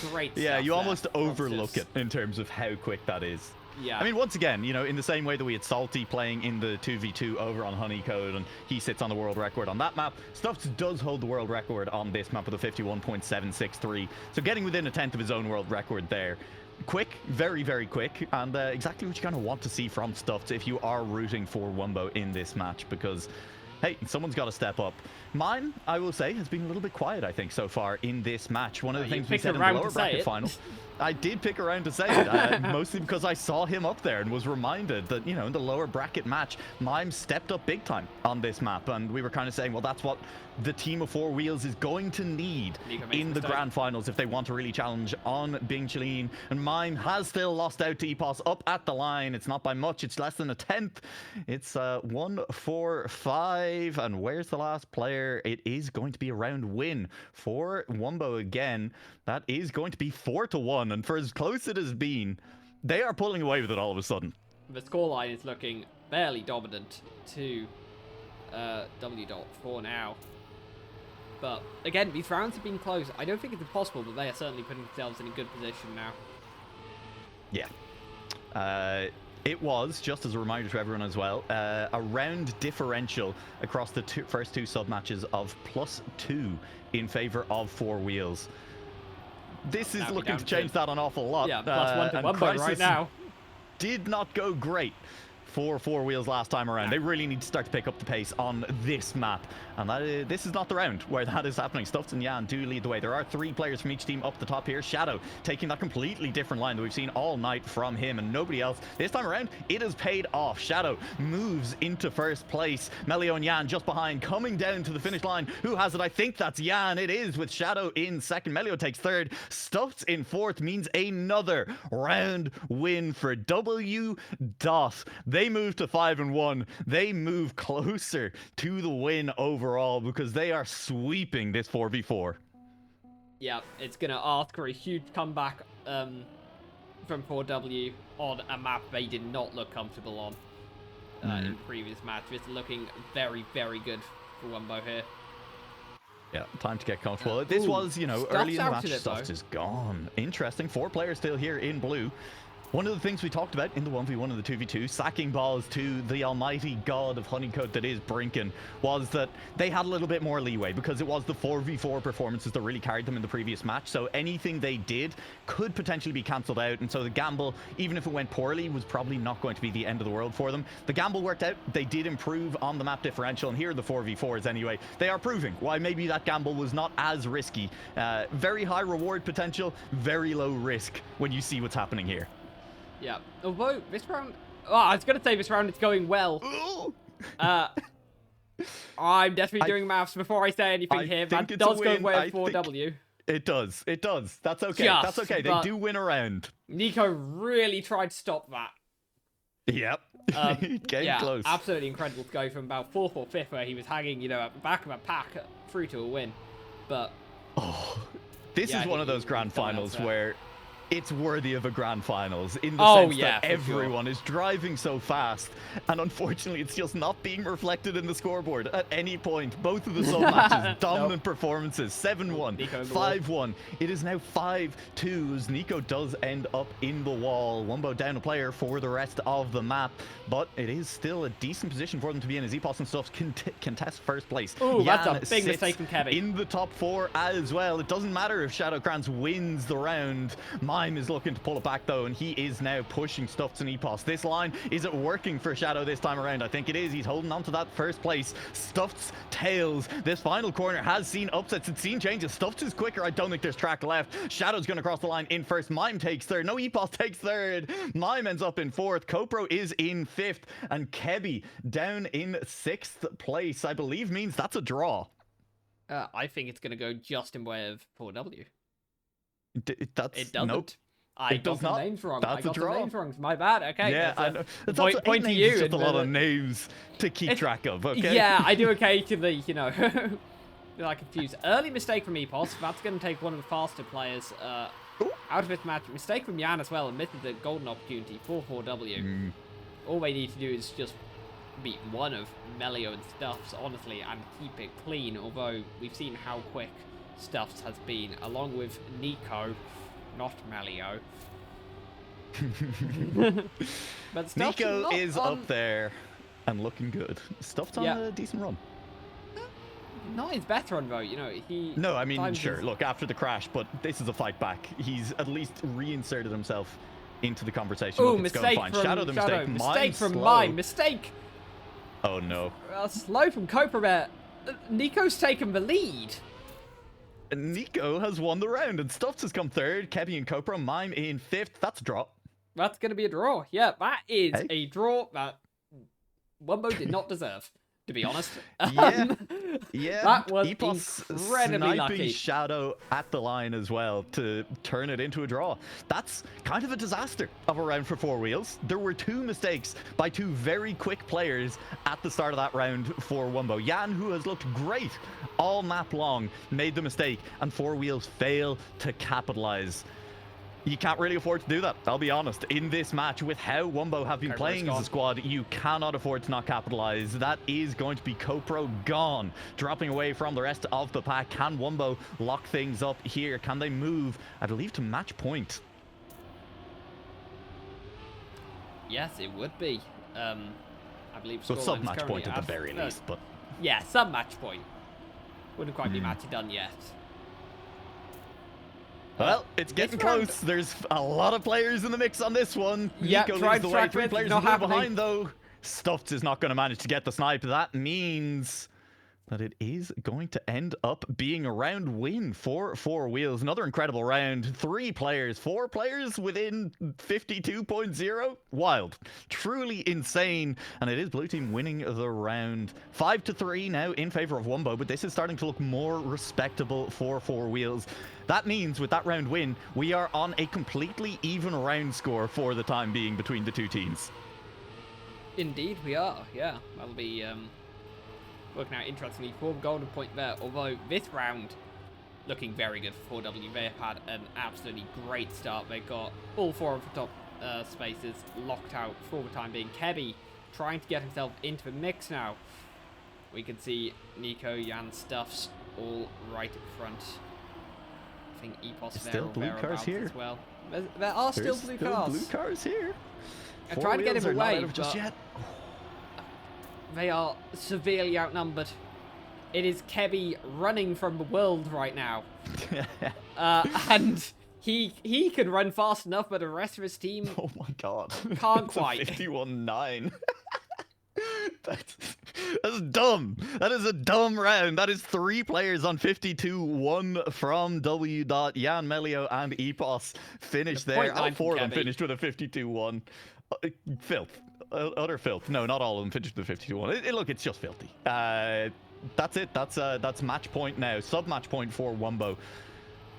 great stuff. Yeah, you almost there. overlook it in terms of how quick that is. Yeah. I mean, once again, you know, in the same way that we had Salty playing in the 2v2 over on Honeycode, and he sits on the world record on that map, Stuffs does hold the world record on this map with a 51.763. So getting within a tenth of his own world record there. Quick, very, very quick, and exactly what you kind of want to see from Stuffs if you are rooting for Wumbo in this match, because hey, someone's got to step up. Mine, I will say, has been a little bit quiet, I think, so far in this match. One of the things we said in the lower bracket final. I did pick around to say it, mostly because I saw him up there and was reminded that, you know, in the lower bracket match, Mime stepped up big time on this map, and we were kind of saying, well, that's what the team of 4Wheels is going to need in the grand finals if they want to really challenge on Bing Chilin. And Mime has still lost out to EPOS up at the line. It's not by much, it's less than a tenth. It's 1-4-5, and where's the last player? It is going to be a round win for Wumbo again. That is going to be 4-1, and for as close it has been, they are pulling away with it all of a sudden. The scoreline is looking fairly dominant to W.4 now. But again, these rounds have been close. I don't think it's impossible, but they are certainly putting themselves in a good position now. Yeah. It was, just as a reminder to everyone as well, a round differential across the first two sub-matches of +2 in favor of 4Wheels. This is looking to change that an awful lot. Yeah, +1 to Wumbo right now. Did not go great for 4Wheels last time around. They really need to start to pick up the pace on this map, and this is not the round where that is happening. Stuffs and Yan do lead the way. There are 3 players from each team up the top here. Shadow taking that completely different line that we've seen all night from him and nobody else. This time around, it has paid off. Shadow moves into first place. Melio and Yan just behind, coming down to the finish line. Who has it? I think that's Yan. It is, with Shadow in second. Melio takes third. Stuffs in fourth means another round win for W. They move to 5-1. They move closer to the win overall because they are sweeping this 4v4. Yeah, it's going to ask for a huge comeback from 4W on a map they did not look comfortable on in the previous match. It's looking very, very good for Wumbo here. Yeah, time to get comfortable. This was, you know, early in the match, Stuffs is gone. Interesting. 4 players still here in blue. One of the things we talked about in the 1v1 and the 2v2, sacking balls to the almighty god of honeycomb that is Brinken, was that they had a little bit more leeway because it was the 4v4 performances that really carried them in the previous match. So anything they did could potentially be cancelled out. And so the gamble, even if it went poorly, was probably not going to be the end of the world for them. The gamble worked out. They did improve on the map differential. And here are the 4v4s anyway. They are proving why maybe that gamble was not as risky. Very high reward potential, very low risk when you see what's happening here. Yeah, although this round... Oh, I was going to say this round it's going well. I'm definitely doing maths before I say anything here. That does go well for 4W. It does. It does. That's okay. That's okay. They do win a round. Nico really tried to stop that. Yep. Came close. Absolutely incredible to go from about 4th or 5th where he was hanging, you know, at the back of a pack through to a win. But... this is one of those grand finals where... it's worthy of a grand finals in the sense that everyone is driving so fast, and unfortunately it's just not being reflected in the scoreboard at any point. Both of the sub matches, dominant performances. 7-1, 5-1. It is now 5-2 as Nico does end up in the wall. Wumbo down a player for the rest of the map, but it is still a decent position for them to be in as EPOS and Stuffs contest first place. Oh, that's a big mistake from Kevin. In the top 4 as well. It doesn't matter if Shadowcrans wins the round. Mime is looking to pull it back though, and he is now pushing Stuffs and EPOS. This line, is it working for Shadow this time around? I think it is. He's holding on to that first place. Stuffs tails. This final corner has seen upsets. It's seen changes. Stuffs is quicker. I don't think there's track left. Shadow's going to cross the line in first. Mime takes third. No, EPOS takes third. Mime ends up in 4th. Copro is in 5th. And Kebby down in 6th place. I believe means that's a draw. I think it's going to go just in way of 4W. It doesn't. Nope. I got the names wrong. That's I got the names wrong. My bad. Okay. Yeah, I know. It's point to you. Just a lot of names to keep track of. Okay. Yeah, I do occasionally, you know, I confuse. Early mistake from EPOS. That's going to take one of the faster players out of this match. Mistake from Yan as well. And missed the golden opportunity for 4W. All they need to do is just beat one of Melio and Stuffs, honestly, and keep it clean. Although we've seen how quick Stuffs has been, along with Nico. Not Melio. But Nico is up there and looking good. Stuff's on a decent run. Not his best run though, you know. No, I mean, sure. Look, after the crash, but this is a fight back. He's at least reinserted himself into the conversation. Oh, mistake from Shadow. Mistake from Mime. Mistake. Oh no. Slow from Copra. Nico's taken the lead. Nico has won the round, and Stuffs has come third. Kebby and Copro, Mime in fifth. That's a draw. That's going to be a draw. Yeah, that is Hey. a draw that Wumbo did not deserve, to be honest. Yeah. Yeah, that was Epos incredibly sniping lucky. Shadow at the line as well to turn it into a draw. That's kind of a disaster of a round for 4Wheels. There were two mistakes by two very quick players at the start of that round for Wumbo. Jan, who has looked great all map long, made the mistake, and 4Wheels fail to capitalize. You can't really afford to do that, I'll be honest. In this match, with how Wumbo have been playing as a squad, you cannot afford to not capitalize. That is going to be Copro gone, dropping away from the rest of the pack. Can Wumbo lock things up here? Can they move, I believe, to match point? Yes, it would be. I believe Well, sub-match point at the very least, but... Yeah, sub-match point. Wouldn't quite be matchy done yet. Well, it's getting close. There's a lot of players in the mix on this one. Nico leads the way. 3 players behind, though. Stuffed is not going to manage to get the snipe. That means that it is going to end up being a round win for 4Wheels. Another incredible round. 3 players, 4 players within 52.0. Wild. Truly insane. And it is blue team winning the round. 5-3 now in favor of Wumbo, but this is starting to look more respectable for 4Wheels. That means with that round win, we are on a completely even round score for the time being between the two teams. Indeed, we are. Yeah, that'll be working out interestingly. 4 golden point there, although this round looking very good for 4W. They have had an absolutely great start. They got all 4 of the top spaces locked out for the time being. Kebby trying to get himself into the mix now. We can see Nico, Jan, Stuffs all right up front. I think Epos still blue cars here as well. There are still blue cars. Blue cars here. I'm trying to get him away, just yet. They are severely outnumbered. It is Kebby running from the world right now, and he can run fast enough, but the rest of his team, oh my god, can't quite. 51-9. That's dumb. That is a dumb round. That is 3 players on 52-1 from W. Jan, Melio, and Epos finished there. All 4 of them finished with a 52-1. Filth. Utter filth. No, not all of them finished with a 52-1. Look, it's just filthy. That's it. That's match point now. Sub-match point for Wumbo.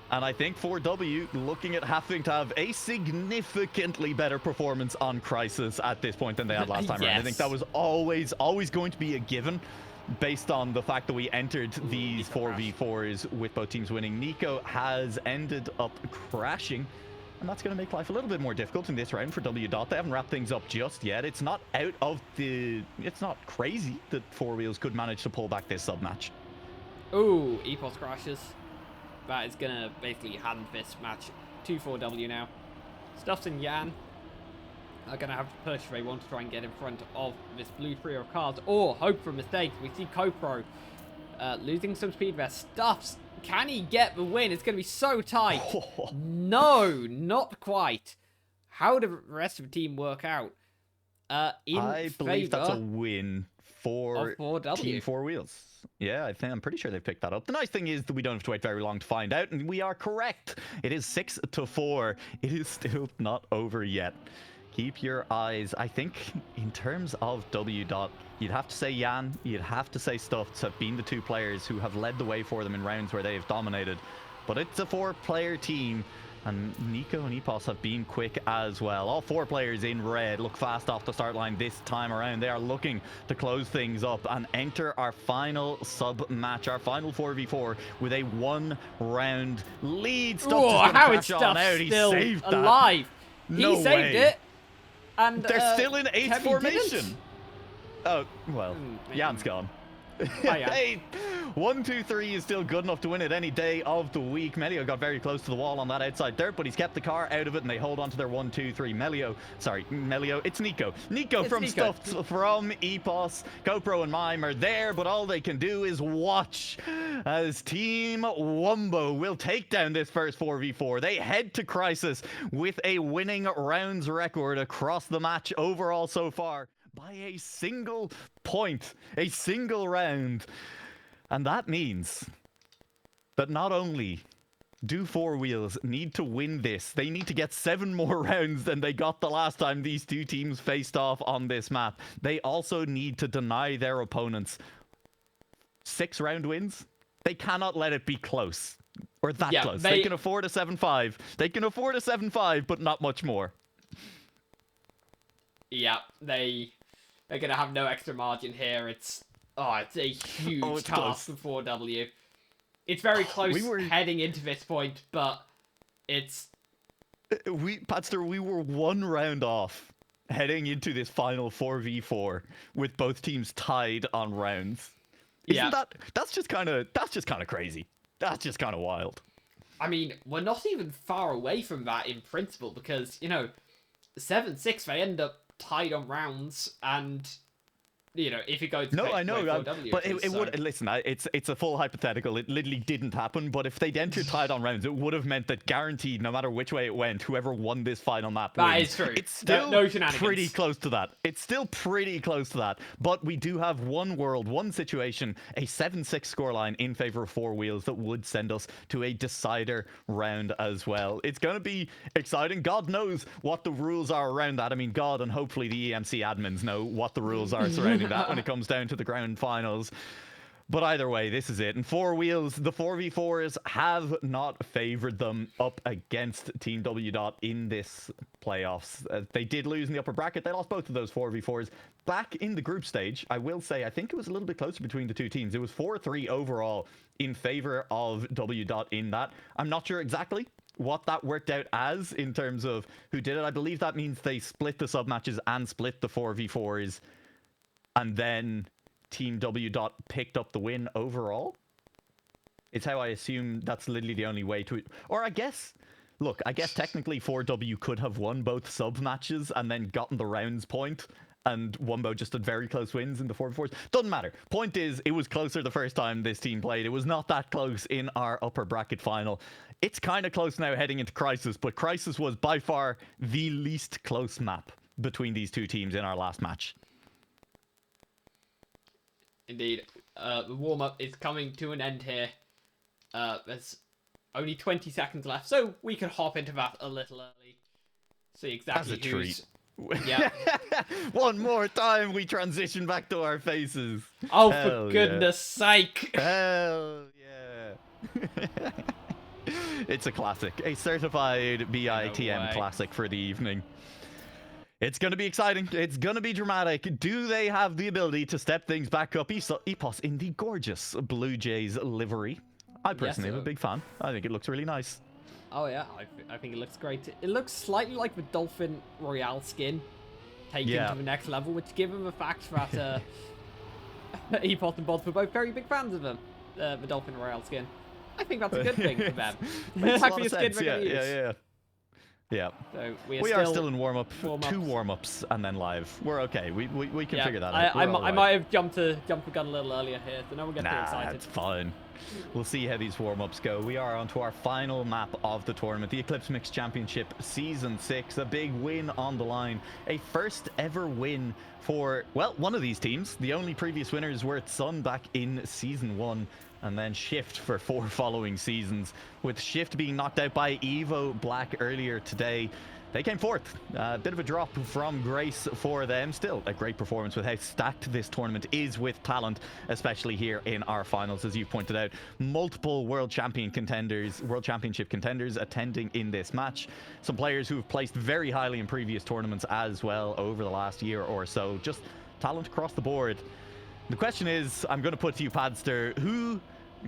And I think 4W looking at having to have a significantly better performance on Crisis at this point than they had last time around. I think that was always going to be a given based on the fact that we entered these 4v4s with both teams winning. Nico has ended up crashing, and that's going to make life a little bit more difficult in this round for W. They haven't wrapped things up just yet. It's not out of the... It's not crazy that 4Wheels could manage to pull back this sub-match. Ooh, Epos crashes. That is going to basically hand this match to 4W now. Stuffs and Jan are going to have to push if they want to try and get in front of this blue trio of cars, or hope for a mistake. We see Copro losing some speed there. Stuffs, can he get the win? It's going to be so tight. No, not quite. How did the rest of the team work out? I believe that's a win for Team 4Wheels. Yeah, I'm pretty sure they've picked that up. The nice thing is that we don't have to wait very long to find out, and we are correct. It is 6-4. It is still not over yet. Keep your eyes. I think in terms of W. You'd have to say Jan, you'd have to say Stuffs have been the 2 players who have led the way for them in rounds where they have dominated. But it's a 4-player team, and Nico and Epos have been quick as well. All 4 players in red look fast off the start line this time around. They are looking to close things up and enter our final sub-match, our final 4v4 with a 1-round lead. Oh, how is Stuffs still alive? He saved it. And they're still in 8th formation. Didn't? Oh, well, Jan's gone. Hey, 1, 2, 3 is still good enough to win it any day of the week. Melio got very close to the wall on that outside dirt, but he's kept the car out of it, and they hold on to their 1, 2, 3. Melio, it's Nico. Nico from Stuffed, from Epos. GoPro and Mime are there, but all they can do is watch as Team Wumbo will take down this first 4v4. They head to Crisis with a winning rounds record across the match overall so far by a single point, a single round. And that means that not only do 4Wheels need to win this, they need to get 7 more rounds than they got the last time these two teams faced off on this map. They also need to deny their opponents 6 round wins. They cannot let it be close. Or that close. They can afford a 7-5. They can afford a 7-5, but not much more. Yeah, they're gonna have no extra margin here. It's a huge task for 4W. It's very close heading into this point, but it's... Patster, we were 1 round off heading into this final 4v4 with both teams tied on rounds. That's just kind of crazy. That's just kind of wild. I mean, we're not even far away from that in principle because, 7-6, they end up tied on rounds, and if it goes I know, but it would listen. It's a full hypothetical. It literally didn't happen. But if they'd entered tied on rounds, it would have meant that guaranteed, no matter which way it went, whoever won this final map wins. That is true. It's still no shenanigans. Pretty close to that. It's still pretty close to that. But we do have one situation, a 7-6 scoreline in favor of 4Wheels that would send us to a decider round as well. It's going to be exciting. God knows what the rules are around that. I mean, God and hopefully the EMC admins know what the rules are surrounding that when it comes down to the grand finals. But either way, this is it. And 4Wheels, the 4v4s have not favored them up against Team W. in this playoffs. They did lose in the upper bracket. They lost both of those 4v4s. Back in the group stage, I will say, I think it was a little bit closer between the two teams. It was 4-3 overall in favor of W. in that. I'm not sure exactly what that worked out as in terms of who did it. I believe that means they split the sub-matches and split the 4v4s. And then Team W. picked up the win overall. It's how I assume that's literally the only way to... Or I guess technically 4W could have won both sub-matches and then gotten the rounds point. And wumbo just had very close wins in the 4v4s. Doesn't matter. Point is, it was closer the first time this team played. It was not that close in our upper bracket final. It's kind of close now heading into Crisis, but Crisis was by far the least close map between these two teams in our last match. Indeed. The warm-up is coming to an end here. There's only 20 seconds left, so we can hop into that a little early. See exactly who's... Yeah. One more time we transition back to our faces. Oh, for goodness sake. Hell yeah. It's a classic. A certified BITM classic for the evening. It's going to be exciting. It's going to be dramatic. Do they have the ability to step things back up? Epos in the gorgeous Blue Jays livery. I personally am a big fan. I think it looks really nice. Oh, yeah. I think it looks great. It looks slightly like the Dolphin Royale skin taken to the next level, which given the fact that Epos and Bods were both very big fans of them, the Dolphin Royale skin. I think that's a good thing for them. Makes a lot of sense. Yeah. So we are still in warm-up. 2 warm-ups and then live. We're okay. We can figure that out. I might have jumped the gun a little earlier here, so now we'll get too excited. It's fine. We'll see how these warm-ups go. We are on to our final map of the tournament, the Eclipse Mix Championship Season 6. A big win on the line. A first ever win for, well, one of these teams. The only previous winners were Sun back in Season 1. And then Shift for 4 following seasons, with Shift being knocked out by Evo Black earlier today. They came fourth. A bit of a drop from Grace for them. Still a great performance with how stacked this tournament is with talent, especially here in our finals, as you pointed out. Multiple world championship contenders attending in this match. Some players who have placed very highly in previous tournaments as well over the last year or so. Just talent across the board. The question is, I'm going to put to you, Padster, who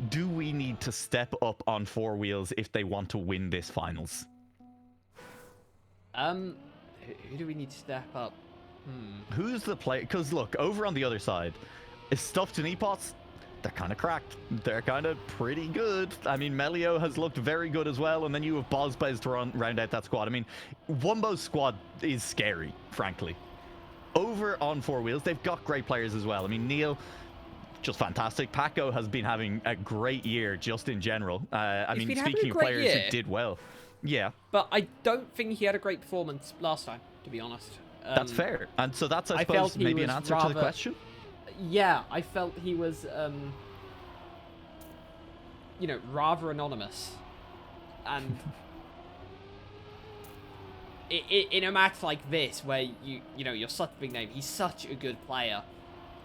do we need to step up on 4Wheels if they want to win this finals? Who do we need to step up? Who's the player? Because look, over on the other side, is Stuffed and Epos, they're kind of cracked. They're kind of pretty good. I mean, Melio has looked very good as well, and then you have Bozbez to round out that squad. I mean, Wumbo's squad is scary, frankly. Over on 4Wheels, they've got great players as well. I mean, Neil, just fantastic. Paco has been having a great year just in general. I mean, speaking of players who did well. Yeah. But I don't think he had a great performance last time, to be honest. That's fair. And so that's, I suppose, maybe an answer to the question? Yeah, I felt he was... you know, rather anonymous. And in a match like this, where you know, you're such a big name, he's such a good player.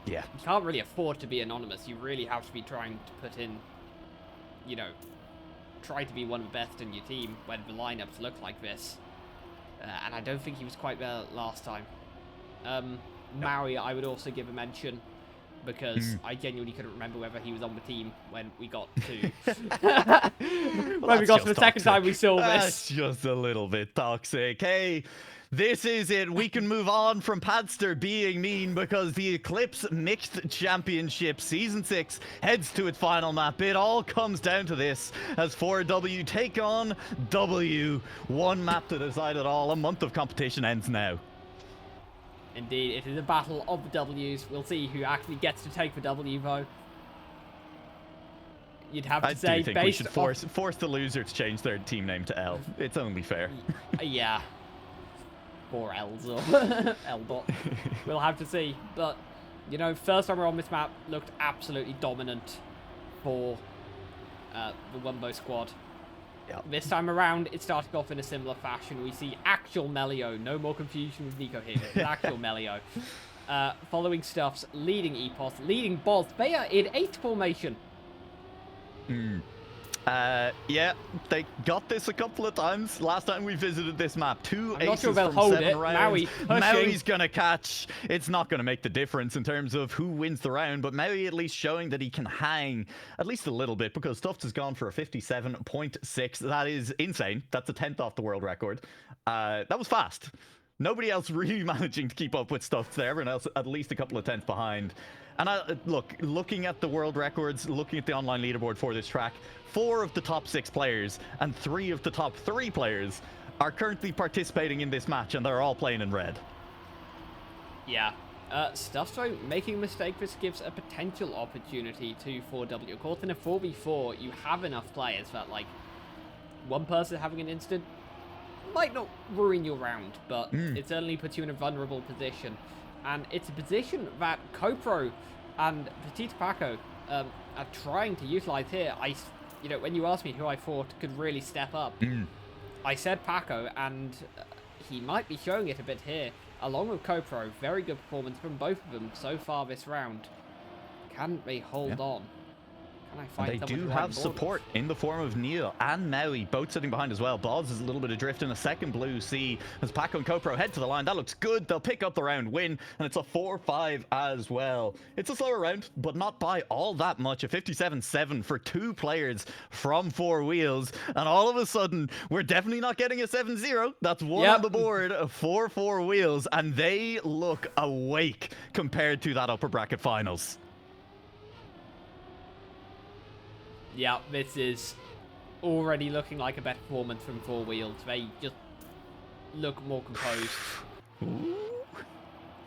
Yeah. You can't really afford to be anonymous. You really have to be trying to put in, you know, try to be one of the best in your team when the lineups look like this. And I don't think he was quite there last time. Maui, I would also give a mention, because I genuinely couldn't remember whether he was on the team when we got to when we got to the second time we saw this. That's just a little bit toxic. Hey, this is it. We can move on from Padster being mean, because the Eclipse Mixed Championship Season 6 heads to its final map. It all comes down to this as 4W take on W. One map to decide it all. A month of competition ends now. Indeed, it is a battle of the W's. We'll see who actually gets to take the W, though. You'd have to say, I do think we should force the loser to change their team name to L. It's only fair. Yeah. Or L's or L dot. We'll have to see. But, you know, first time we're on this map looked absolutely dominant for the wumbo squad. Yep. This time around, it started off in a similar fashion. We see actual Melio. No more confusion with Nico here. It's actual Melio. Following Stuffs, leading Epos, leading Boz. They are in 8 formation. Yeah, they got this a couple of times. Last time we visited this map, two I'm not aces sure they'll from hold 7 it. rounds. Maui Maui's gonna catch. It's not gonna make the difference in terms of who wins the round, but Maui at least showing that he can hang at least a little bit, because Stuffs has gone for a 57.6. That is insane. That's a 10th off the world record. That was fast. Nobody else really managing to keep up with Stuffs there. Everyone else at least a couple of tenths behind. And looking at the world records, looking at the online leaderboard for this track, 4 of the top 6 players and 3 of the top 3 players are currently participating in this match, and they're all playing in red. Yeah. Stuffs, though, making a mistake, this gives a potential opportunity to 4W. Of course, in a 4v4, you have enough players that, like, one person having an instant might not ruin your round, but it certainly puts you in a vulnerable position. And it's a position that Copro and Petit Paco are trying to utilize here. You know, when you asked me who I thought could really step up, I said Paco, and he might be showing it a bit here, along with Copro. Very good performance from both of them so far this round. Can they hold on? And they do have support in the form of Neil and Maui, both sitting behind as well. Boz is a little bit adrift in a second blue C as Paco and Copro head to the line. That looks good. They'll pick up the round win, and it's a 4-5 as well. It's a slower round, but not by all that much. A 57-7 for 2 players from 4Wheels, and all of a sudden, we're definitely not getting a 7-0. That's one on the board for 4Wheels, and they look awake compared to that upper bracket finals. Yeah, this is already looking like a better performance from 4Wheels. They just look more composed. Ooh.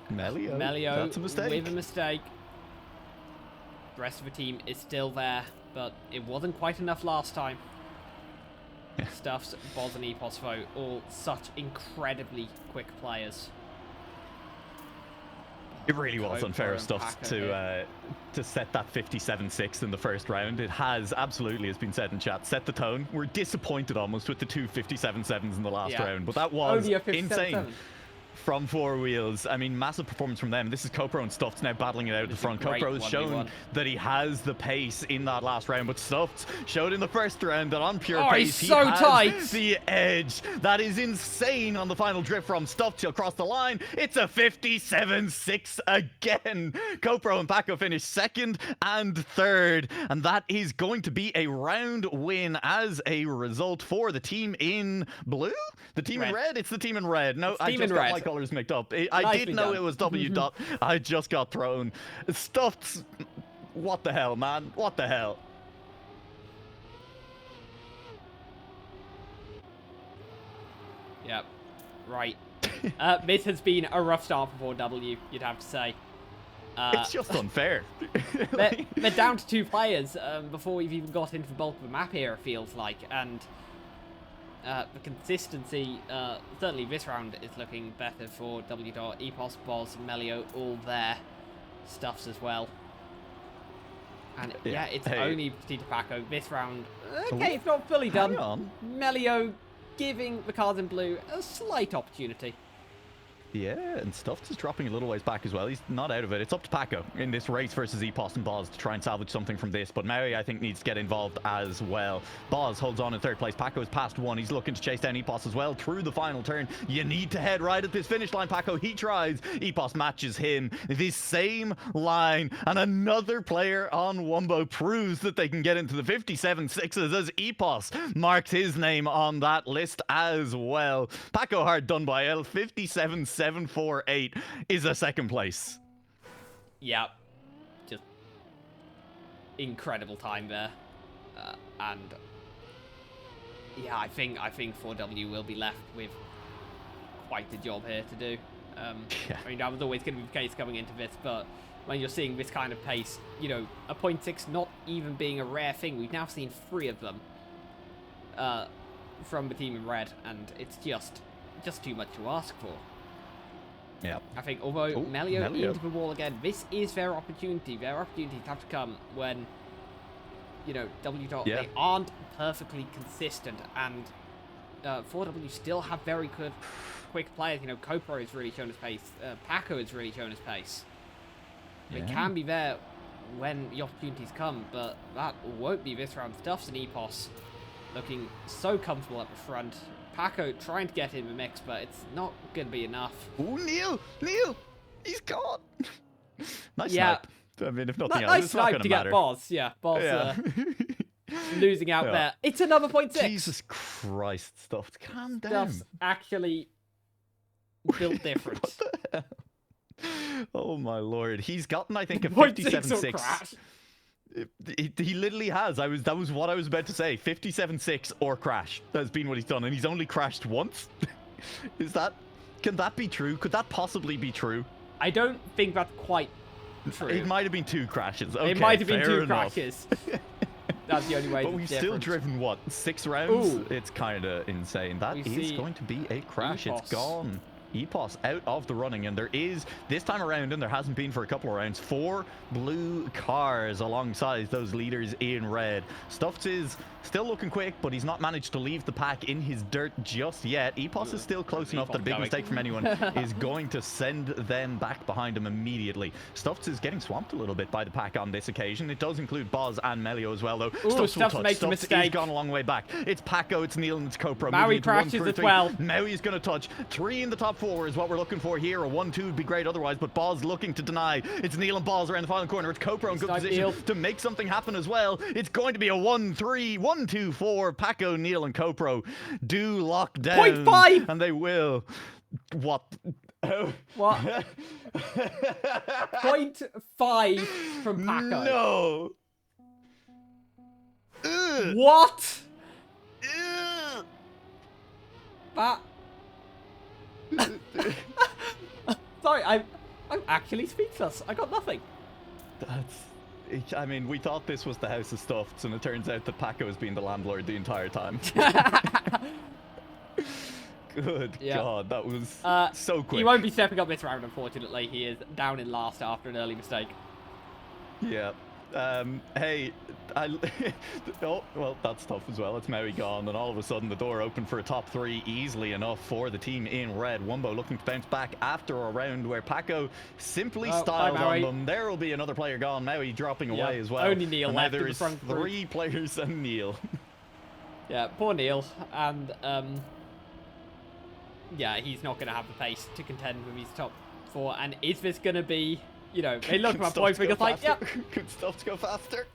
Melio. That's a mistake. With a mistake. The rest of the team is still there, but it wasn't quite enough last time. Stuffs, Boz and Epos, though, all such incredibly quick players. It really was unfair of Stuffs to set that 57-6 in the first round. It has, absolutely, has been said in chat, set the tone. We're disappointed almost with the 2 57-7s in the last round, but that was insane from 4Wheels. I mean, massive performance from them. This is Copro and Stuffs now battling it out at the front. Copro has shown that he has the pace in that last round, but Stuffs showed in the first round that on pure pace, he has the edge. That is insane on the final drift from Stuffs across the line. It's a 57-6 again. Copro and Paco finish 2nd and 3rd, and that is going to be a round win as a result for the team in blue? The team in red? It's the team in red. No, I just got my colors mixed up. I did know it was W dot. I just got thrown. Stuffed. What the hell, man? What the hell? Yep. Right. This has been a rough start for 4W, you'd have to say. It's just unfair. They're down to 2 players before we've even got into the bulk of the map here, it feels like. And the consistency, certainly this round, is looking better for W. Epos, Boz, Melio, all there. Stuffs as well. And yeah, it's hey. only Tito Paco this round. Okay, Oh, it's not fully done. hang on. Melio giving the cars in blue a slight opportunity. Yeah, and Stuffed is dropping a little ways back as well. He's not out of it. It's up to Paco in this race versus Epos and Boz to try and salvage something from this. But Maui, I think, needs to get involved as well. Boz holds on in third place. Paco is past one. He's looking to chase down Epos as well through the final turn. You need to head right at this finish line, Paco. He tries. Epos matches him. This same line. And another player on Wumbo proves that they can get into the 57.6s as Epos marks his name on that list as well. Paco hard done by L. 57.748 is a second place. Yeah, just incredible time there, and yeah, I think 4W will be left with quite a job here to do. Yeah. I mean, that was always going to be the case coming into this, but when you're seeing this kind of pace, you know, a 0.6 not even being a rare thing, we've now seen 3 of them from the team in red, and it's just too much to ask for. Yeah. I think although Melio into the wall again, this is their opportunity. Their opportunities have to come when, you know, they aren't perfectly consistent, and 4W still have very good, quick players. You know, Copro has really shown his pace. Paco has really shown his pace. They can be there when the opportunities come, but that won't be this round. Stuffs and Epos looking so comfortable at the front. Paco trying to get in the mix, but it's not going to be enough. Oh, Neil! He's gone! Nice snipe. I mean, if nothing else, nice it's not snipe going to matter. get Boz. Yeah, Boz losing out there. It's another 0.6. Jesus Christ, Stuffed. Calm down. Stuff's actually built different. What the hell? Oh my lord. He's gotten, I think, a 57.6. He literally has. That was what I was about to say. 57.6 or crash. That's been what he's done, and he's only crashed once. Can that be true? Could that possibly be true? I don't think that's quite true. It might have been 2 crashes. Okay, it might have been 2 enough. crashes. That's the only way. But we've still driven what, 6 rounds? Ooh. It's kind of insane. That is going to be a crash. Epos. It's gone. Epos out of the running, and there is this time around, and there hasn't been for a couple of rounds, 4 blue cars alongside those leaders in red. Stuffs is still looking quick, but he's not managed to leave the pack in his dirt just yet. Epos is still close enough that a big mistake from anyone is going to send them back behind him immediately. Stuffs is getting swamped a little bit by the pack on this occasion. It does include Boz and Melio as well, though. Ooh, Stuffs makes a mistake. He's gone a long way back. It's Paco, it's Neil, and it's Copro. Maui crashes as well. Maui's going to touch 3 in the top 4 is what we're looking for here. A 1-2 would be great otherwise, but Boz looking to deny. It's Neil and Boz around the final corner. It's Copro in good position to make something happen as well. It's going to be a 1-3, 1-2-4. Paco, Neil, and Copro do lock down. 0.5! And they will. What? What? 0.5 from Paco. No. What? That. Sorry, I'm actually speechless. I got nothing. I mean, we thought this was the House of Stuffs, and it turns out that Paco has been the landlord the entire time. Good God, that was so quick. He won't be stepping up this round, unfortunately. He is down in last after an early mistake. Yeah. Hey, oh, well, that's tough as well. It's Maui gone, and all of a sudden the door opened for a top 3 easily enough for the team in red. Wumbo looking to bounce back after a round where Paco simply styled on them. There will be another player gone. Maui dropping away as well. Only Neil left in there the is front 3 players and Neil. Yeah, poor Neil. And, yeah, he's not going to have the pace to contend with his top 4. And is this going to be... You know, they look at my point figures like, yep. Could Stuffs go faster?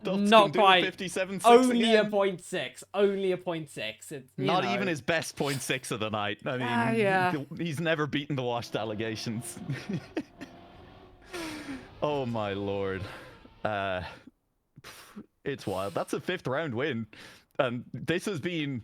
Not quite. 57.6 only again. a 0.6. Only a 0.6. It's, not even his best 0.6 of the night. I mean, he's never beaten the washed allegations. Oh my lord. It's wild. That's a 5th round win. And this has been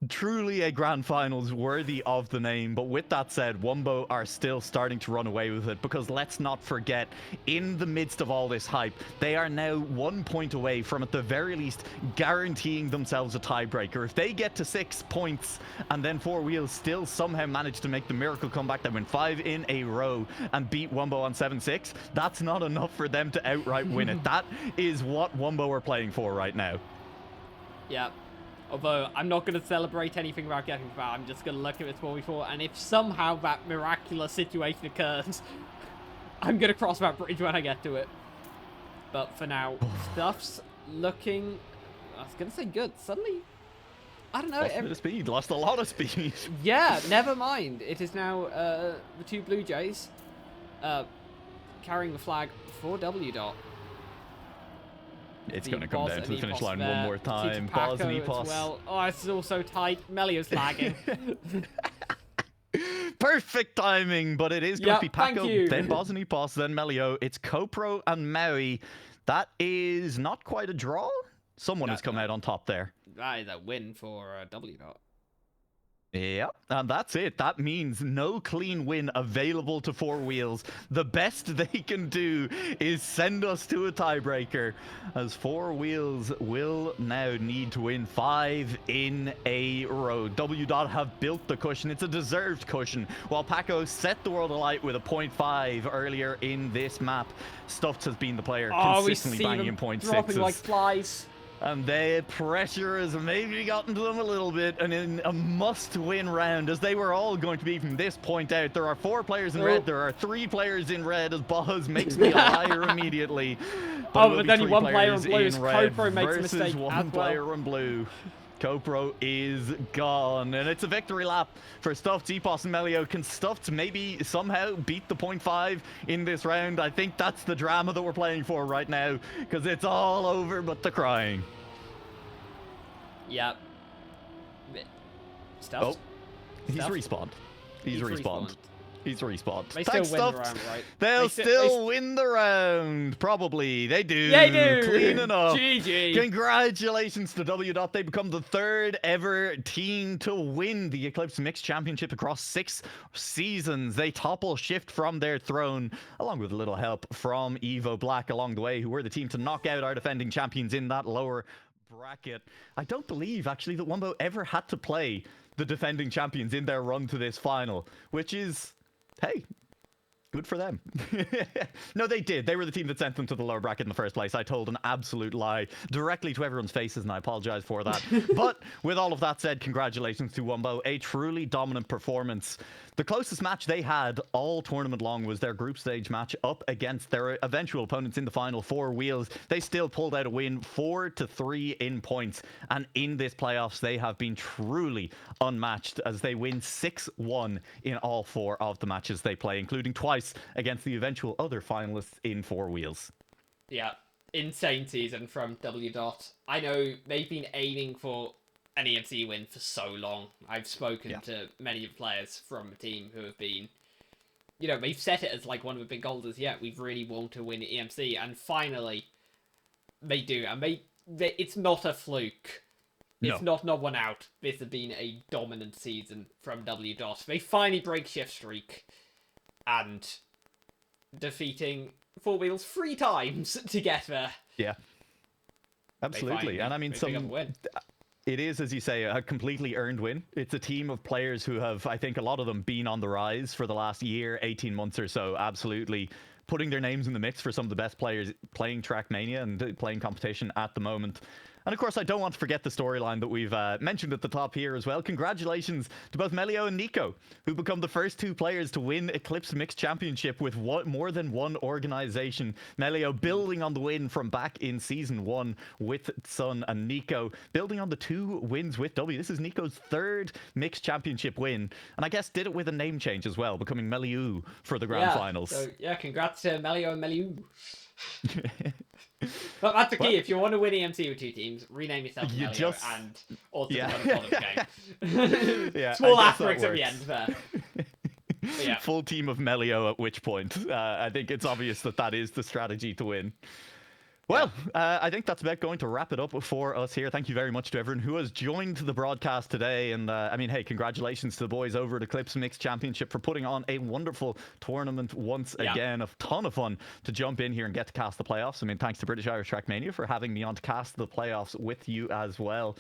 Truly a grand finals worthy of the name, but with that said, Wumbo are still starting to run away with it, because let's not forget, in the midst of all this hype, they are now 1 point away from, at the very least, guaranteeing themselves a tiebreaker. If they get to 6 points and then 4Wheels still somehow manage to make the miracle comeback that win 5 in a row and beat Wumbo on 7-6, that's not enough for them to outright win it. That is what Wumbo are playing for right now. Yeah. Although, I'm not going to celebrate anything about getting far. I'm just going to look at this 4v4, and if somehow that miraculous situation occurs, I'm going to cross that bridge when I get to it. But for now, stuff's looking, I was going to say good. Suddenly, I don't know. Lost a bit of speed. Lost a lot of speed. Yeah, never mind. It is now the two Blue Jays carrying the flag for W dot. It's going to come down to the finish line one more time. Boz and Epos. Well. Oh, it's all so tight. Melio's lagging. Perfect timing, but it is going to be Paco, then Boz and Epos, then Melio. It's Copro and Maui. That is not quite a draw. Someone has come out on top there. That is a win for W dot. Yep, and that's it. That means no clean win available to 4Wheels. The best they can do is send us to a tiebreaker, as 4Wheels will now need to win 5 in a row. W dot have built the cushion. It's a deserved cushion. While Paco set the world alight with a 0.5 earlier in this map, Stuffed has been the player consistently banging in 0.6s. Dropping like flies. And the pressure has maybe gotten to them a little bit, and in a must-win round, as they were all going to be from this point out. There are 4 players in red, there are 3 players in red, as Boz makes me a liar immediately. But then 1 player in blue, as Copro makes a mistake one player in blue. Copro is gone, and it's a victory lap for Stuffed. Epos and Melio. Can Stuffed maybe somehow beat the 0.5 in this round? I think that's the drama that we're playing for right now, because it's all over but the crying. Yep. Stuffed? Oh, he's respawned. He's respawned. He's respawned. They still win the round, right? They'll still win the round. Probably. They do. They do. Clean enough. GG. Congratulations to W dot. They become the 3rd ever team to win the Eclipse Mixed Championship across 6 seasons. They topple Shift from their throne, along with a little help from Evo Black along the way, who were the team to knock out our defending champions in that lower bracket. I don't believe, actually, that Wumbo ever had to play the defending champions in their run to this final, which is... Hey, good for them. No, they did. They were the team that sent them to the lower bracket in the first place. I told an absolute lie directly to everyone's faces, and I apologize for that. But with all of that said, congratulations to Wumbo. A truly dominant performance. The closest match they had all tournament long was their group stage match up against their eventual opponents in the final, 4Wheels. They still pulled out a win, 4-3 in points. And in this playoffs, they have been truly unmatched, as they win 6-1 in all 4 of the matches they play, including twice against the eventual other finalists in 4Wheels. Yeah, insane season from W dot. I know they've been aiming for an EMC win for so long. I've spoken to many players from the team who have been, you know, they've set it as like one of the big goals is, yeah, we really want to win EMC, and finally they do, and they it's not a fluke. It's not 1 out. This has been a dominant season from W dot. They finally break shift streak, and defeating 4Wheels 3 times to get there. Yeah, absolutely. And I mean, it is, as you say, a completely earned win. It's a team of players who have, I think, a lot of them been on the rise for the last year, 18 months or so, absolutely putting their names in the mix for some of the best players playing Trackmania and playing competition at the moment. And of course, I don't want to forget the storyline that we've mentioned at the top here as well. Congratulations to both Melio and Nico, who become the first 2 players to win Eclipse Mixed Championship with more than one organization. Melio building on the win from back in Season 1 with Sun, and Nico building on the 2 wins with W. This is Nico's 3rd Mixed Championship win, and I guess did it with a name change as well, becoming Meliu for the Grand Finals. So, yeah, congrats to Melio and Meliu. But that's the key. If you want to win EMC with 2 teams, rename yourself Melio and also the game. Small asterisks at the end there. Full team of Melio at which point. I think it's obvious that that is the strategy to win. Yeah. Well, I think that's about going to wrap it up for us here. Thank you very much to everyone who has joined the broadcast today. And I mean, hey, congratulations to the boys over at Eclipse Mixed Championship for putting on a wonderful tournament once Yeah. again. A ton of fun to jump in here and get to cast the playoffs. I mean, thanks to British Irish Trackmania for having me on to cast the playoffs with you as well.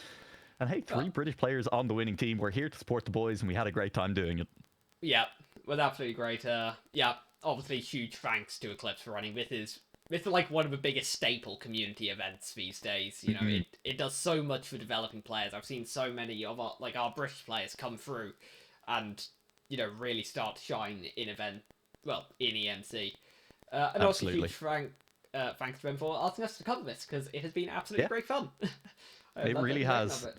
And hey, three Well, British players on the winning team. We're here to support the boys, and we had a great time doing it. yeah, was absolutely great. Yeah, obviously huge thanks to Eclipse for running. This is like one of the biggest staple community events these days. You know, it does so much for developing players. I've seen so many of our British players come through, and really start to shine in EMC. And also Absolutely. huge thanks to them for asking us to cover this because it has been absolutely Yeah, great fun. I it love really every second has. of it.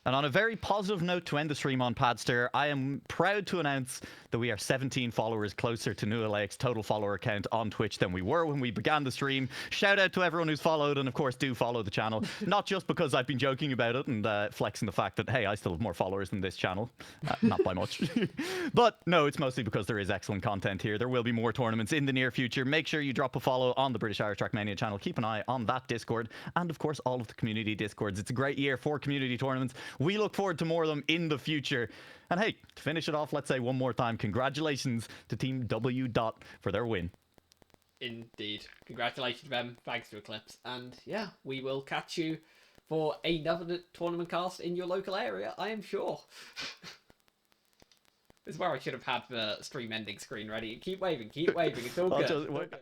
And on a very positive note to end the stream on Padster, I am proud to announce that we are 17 followers closer to New Lake's total follower count on Twitch than we were when we began the stream. Shout out to everyone who's followed, and of course, do follow the channel. Not just because I've been joking about it and flexing the fact that, hey, I still have more followers than this channel. Not by much. But no, it's mostly because there is excellent content here. There will be more tournaments in the near future. Make sure you drop a follow on the British Irish Trackmania channel. Keep an eye on that Discord, and of course, all of the community Discords. It's a great year for community tournaments. We look forward to more of them in the future. And hey, to finish it off, let's say one more time, congratulations to Team W. For their win. Indeed. Congratulations to them. Thanks to Eclipse. And yeah, we will catch you for another tournament cast in your local area, I am sure. This is where I should have had the stream ending screen ready. Keep waving, it's all good.